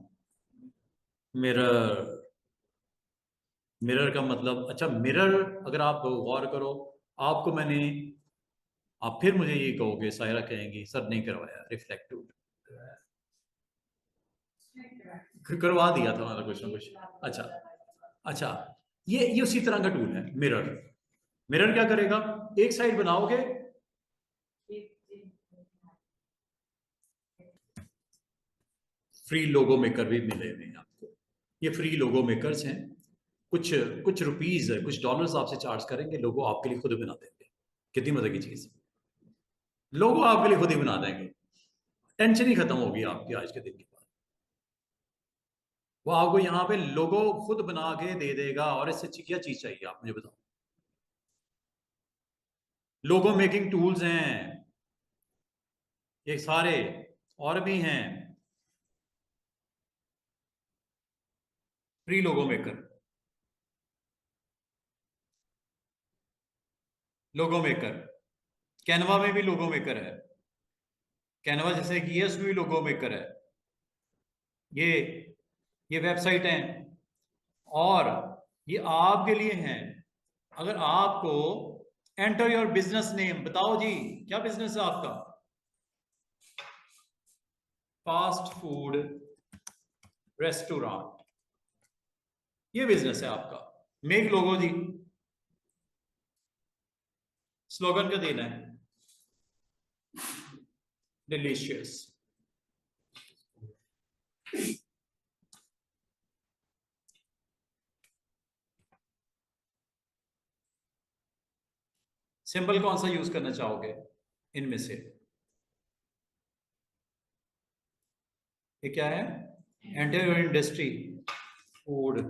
मिरर। मिरर का मतलब, अच्छा मिरर अगर आप गौर करो, आपको मैंने, आप फिर मुझे ये कहोगे, सायरा कहेंगी सर नहीं करवाया रिफ्लेक्टिव, करवा दिया था मतलब कुछ ना कुछ। अच्छा अच्छा, ये उसी तरह का टूल है मिरर। मिरर क्या करेगा, एक साइड बनाओगे, फ्री लोगो मेकर भी मिले हुए आपको। ये फ्री लोगो मेकर्स हैं, कुछ कुछ रुपीज, कुछ डॉलर्स आपसे चार्ज करेंगे, लोगो आपके लिए खुद बना देंगे। कितनी मजे की चीज, लोगो आपके लिए खुद ही बना देंगे, टेंशन ही खत्म होगी आपकी आज के दिन के बाद। वो आपको यहाँ पे लोगो खुद बना के दे देगा, और इससे क्या चीज चाहिए आप मुझे बताओ। लोगो मेकिंग टूल्स हैं ये सारे, और भी हैं फ्री लोगो मेकर। लोगो मेकर कैनवा में भी लोगो मेकर है, कैनवा जैसे कि उसमें भी लोगो मेकर है। ये वेबसाइट है और ये आपके लिए है। अगर आपको एंटर योर बिजनेस नेम, बताओ जी क्या बिजनेस है आपका? फास्ट फूड रेस्टोरेंट, ये बिजनेस है आपका। मेक लोगो जी, स्लोगन क्या देना है? डिलीशियस। सिंबल कौन सा यूज करना चाहोगे इनमें से? ये क्या है? Enter your industry, food.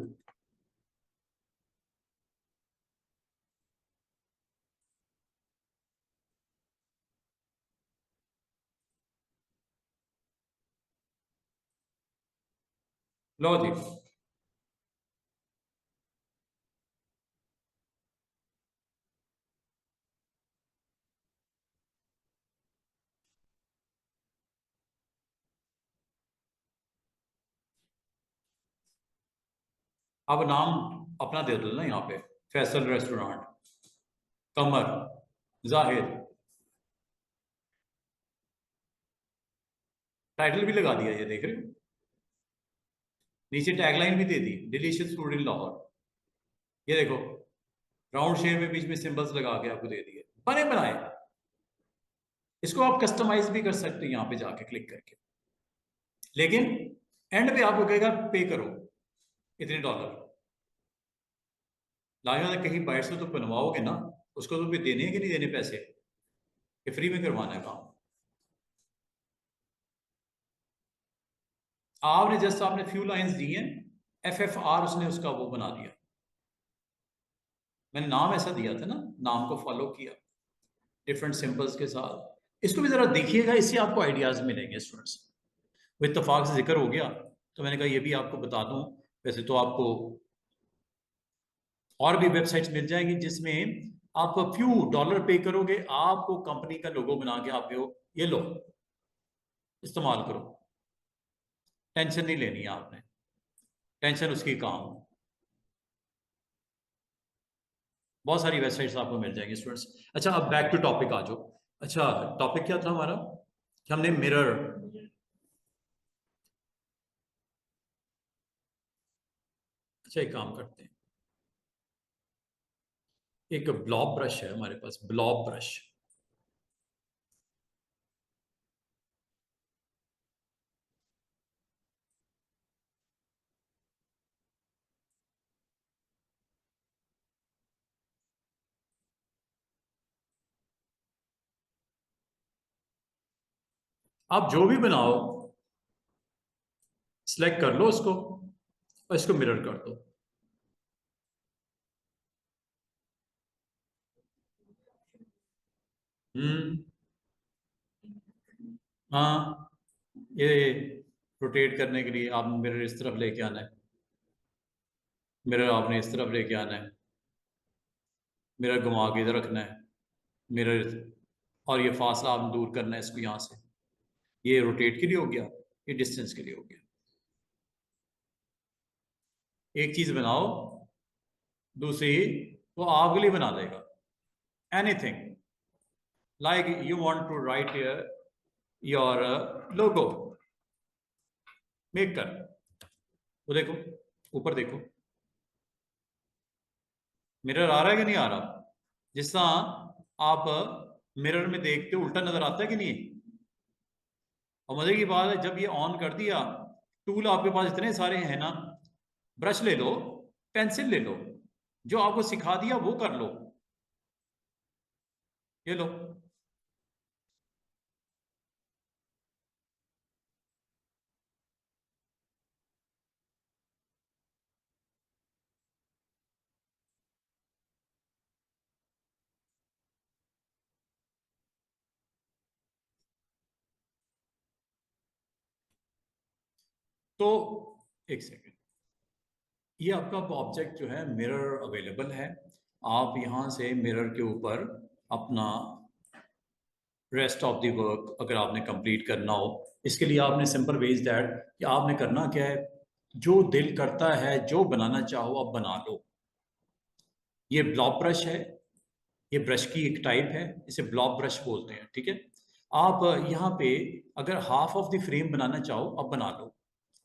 लो जी, अब नाम अपना दे दो ना यहाँ पे, फैसल रेस्टोरेंट, कमर, जाहिर। टाइटल भी लगा दिया, ये देख रहे हो, नीचे टैगलाइन भी दे दी, डिलीशियस फूड इन लाहौर। ये देखो राउंड शेप में बीच में सिंबल्स लगा के आपको दे दिए, बने बनाए। इसको आप कस्टमाइज भी कर सकते हो यहाँ पे जाके क्लिक करके, लेकिन एंड पे आपको कहेगा पे करो इतने डॉलर। लाजवाब, कहीं बाहर से तो बनवाओगे ना, उसको तो भी देने हैं कि नहीं देने पैसे, कि फ्री में करवाना है काम? आपने जस्ट आपने फ्यू लाइंस दी हैं, FFR उसने उसका वो बना दिया। मैंने नाम ऐसा दिया था ना, नाम को फॉलो किया डिफरेंट सिंबल्स के साथ। इसको भी जरा देखिएगा, इससे आपको आइडियाज मिलेंगे स्टूडेंट्स। वो इत्तेफाक से जिक्र हो गया तो मैंने कहा ये भी आपको बता दूं। वैसे तो आपको और भी वेबसाइट्स मिल जाएंगी जिसमें आप फ्यू डॉलर पे करोगे, आपको कंपनी का लोगो बना के आप ये लो इस्तेमाल करो, टेंशन नहीं लेनी है आपने, टेंशन उसकी काम। बहुत सारी वेबसाइट्स आपको मिल जाएंगी स्टूडेंट्स। अच्छा, अब बैक टू टॉपिक आ जाओ। अच्छा, टॉपिक क्या था हमारा कि हमने मिरर, अच्छा एक काम करते हैं, एक ब्लॉब ब्रश है हमारे पास, ब्लॉब ब्रश। आप जो भी बनाओ सिलेक्ट कर लो उसको और इसको मिरर कर दो। हम्म, हाँ, ये रोटेट करने के लिए आप मिरर इस तरफ लेके आना है, मिरर आपने इस तरफ लेके आना है, मिरर घुमा के इधर रखना है, मिरर, और ये फासला आपने दूर करना है इसको यहाँ से। ये रोटेट के लिए हो गया, ये डिस्टेंस के लिए हो गया। एक चीज बनाओ, दूसरी वो आपके लिए बना देगा। Anything like you want to write your logo, make कर, वो देखो ऊपर देखो, मिरर आ रहा है कि नहीं आ रहा? जिस तरह आप मिरर में देखते हो उल्टा नजर आता है कि नहीं? और मजे की बात है, जब ये ऑन कर दिया, टूल आपके पास इतने सारे हैं ना, ब्रश ले लो, पेंसिल ले लो, जो आपको सिखा दिया वो कर लो, ये लो। तो एक सेकेंड, ये आपका ऑब्जेक्ट जो है मिरर अवेलेबल है। आप यहाँ से मिरर के ऊपर अपना रेस्ट ऑफ द वर्क अगर आपने कंप्लीट करना हो, इसके लिए आपने सिंपल वेज दैट कि आपने करना क्या है, जो दिल करता है जो बनाना चाहो आप बना लो। ये ब्लॉब ब्रश है, ये ब्रश की एक टाइप है, इसे ब्लॉब ब्रश बोलते हैं, ठीक है। आप यहाँ पे अगर हाफ ऑफ द फ्रेम बनाना चाहो आप बना लो।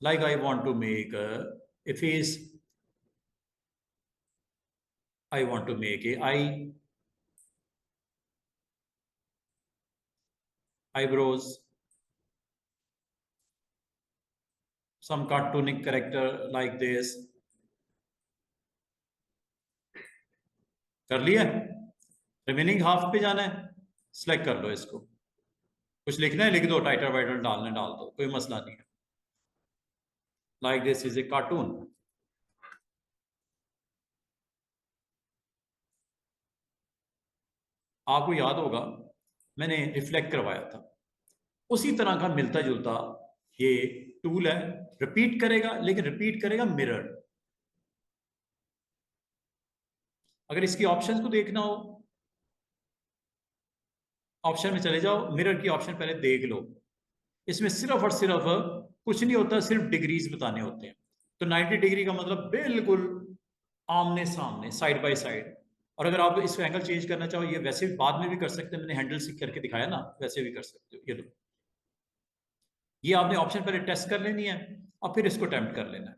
Like I want to make a face, I want to make a eye, eyebrows, some cartoonic character like this। कर लिया? रिमेनिंग हाफ पे जाना है, सिलेक्ट कर लो इसको, कुछ लिखना है लिख दो, टाइटल वाइटल डालने डाल दो, कोई मसला नहीं है। Like this is a cartoon. आपको याद होगा मैंने रिफ्लेक्ट करवाया था, उसी तरह का मिलता जुलता ये टूल है, रिपीट करेगा लेकिन रिपीट करेगा मिरर। अगर इसकी ऑप्शंस को देखना हो, ऑप्शन में चले जाओ, मिरर की ऑप्शन पहले देख लो। इसमें सिर्फ और सिर्फ कुछ नहीं होता, सिर्फ डिग्रीज बताने होते हैं। तो 90 डिग्री का मतलब बिल्कुल आमने सामने, साइड बाय साइड। और अगर आप इसको एंगल चेंज करना चाहो, ये वैसे भी बाद में भी कर सकते हैं, मैंने हैंडल से करके दिखाया ना, वैसे भी कर सकते हो। ये लो, ये आपने ऑप्शन पहले टेस्ट कर लेनी है और फिर इसको अटेम्प्ट कर लेना है।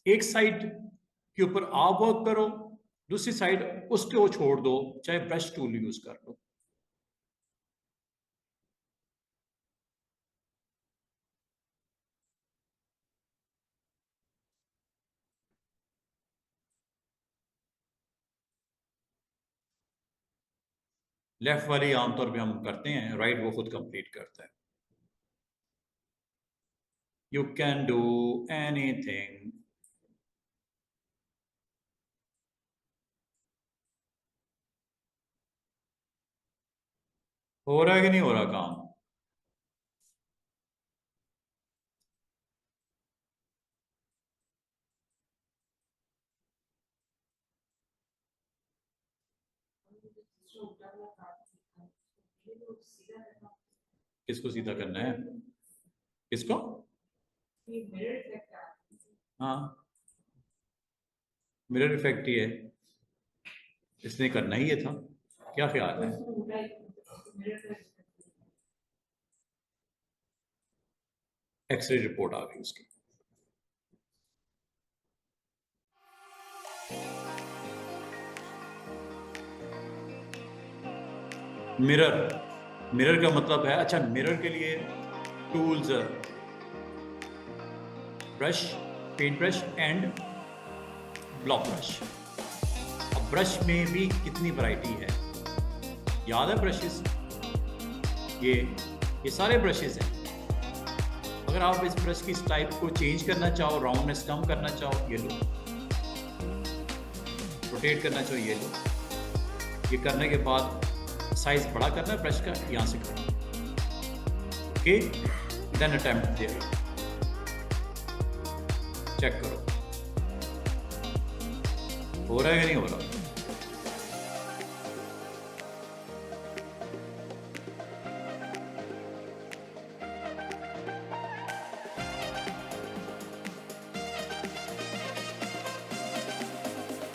एक साइड के ऊपर आप वर्क करो, दूसरी साइड उसको छोड़ दो, चाहे ब्रश टूल यूज कर लो। लेफ्ट वाली आमतौर पे हम करते हैं, राइट वो खुद कंप्लीट करता है। You can do anything. हो रहा है कि नहीं हो रहा काम? किसको सीधा करना है? किसको? हाँ, मिरर इफेक्ट ही है, इसने करना ही ये था। क्या ख्याल है? एक्सरे रिपोर्ट आ गई उसकी। मिरर, मिरर का मतलब है, अच्छा मिरर के लिए tools, brush, paint brush and block brush. अब ब्रश में भी कितनी वैरायटी है, याद है ब्रशेस? ये सारे ब्रशेस हैं। अगर आप इस ब्रश की टाइप को चेंज करना चाहो, राउंडनेस कम करना चाहो, ये लो। रोटेट करना चाहो, ये लो। ये करने के बाद साइज बड़ा करना है ब्रश का, यहाँ से करो। Okay, then attempt there, check करो हो रहा है कि नहीं हो रहा।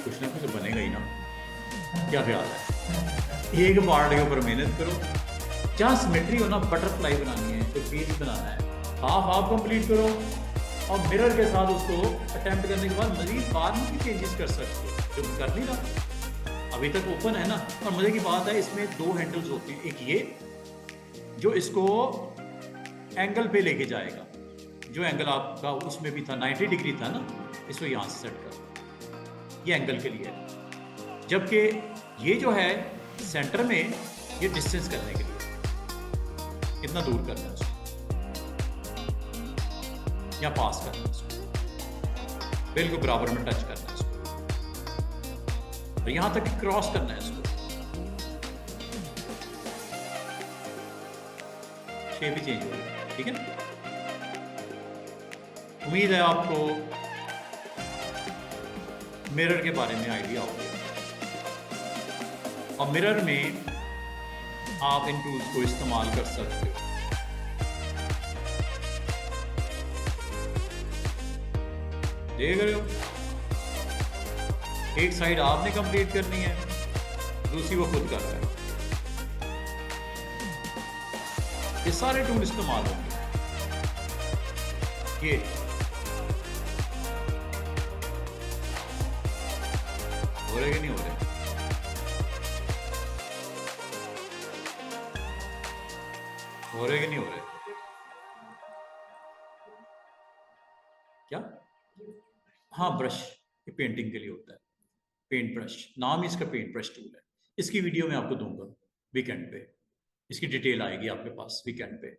कुछ ना कुछ बनेगा ही ना, क्या ख्याल है? एक पार्ट के ऊपर मेहनत करो, जहाँ सिमेट्री हो ना, बटरफ्लाई बनानी है, तो पीस बनाना है, हाफ कंप्लीट करो, और मिरर के साथ उसको अटेम्प्ट करने के बाद मजीद बाद में भी चेंजेस कर सकते हो, जो कर नहीं रहा अभी तक ओपन है ना। और मजे की बात है, इसमें 2 हैंडल्स होते हैं, एक ये जो इसको एंगल पे लेके जाएगा, जो एंगल आपका उसमें भी था 90 डिग्री था ना, इसको यहाँ से सेट कर, ये एंगल के लिए है। जबकि ये जो है सेंटर में, ये डिस्टेंस करने के लिए, कितना दूर करना है उसको, या पास करना है उसको, बिल्कुल बराबर में टच करना है उसको, और यहां तक क्रॉस करना है इसको, शेप भी चेंज होगी। ठीक है ना? उम्मीद है आपको मिरर के बारे में आइडिया हो गया। और मिरर में आप इन टूल्स को इस्तेमाल कर सकते हो। देख रहे हो, एक साइड आपने कंप्लीट करनी है, दूसरी वो खुद कर रहा है। ये सारे टूल इस्तेमाल होंगे। ये हो रहे कि नहीं हो रहे? हो रहे कि नहीं हो रहे? क्या? हाँ, ब्रश, ये पेंटिंग के लिए होता है, पेंट ब्रश, नाम इसका पेंट ब्रश टूल है। इसकी वीडियो मैं आपको दूंगा वीकेंड पे, इसकी डिटेल आएगी आपके पास वीकेंड पे।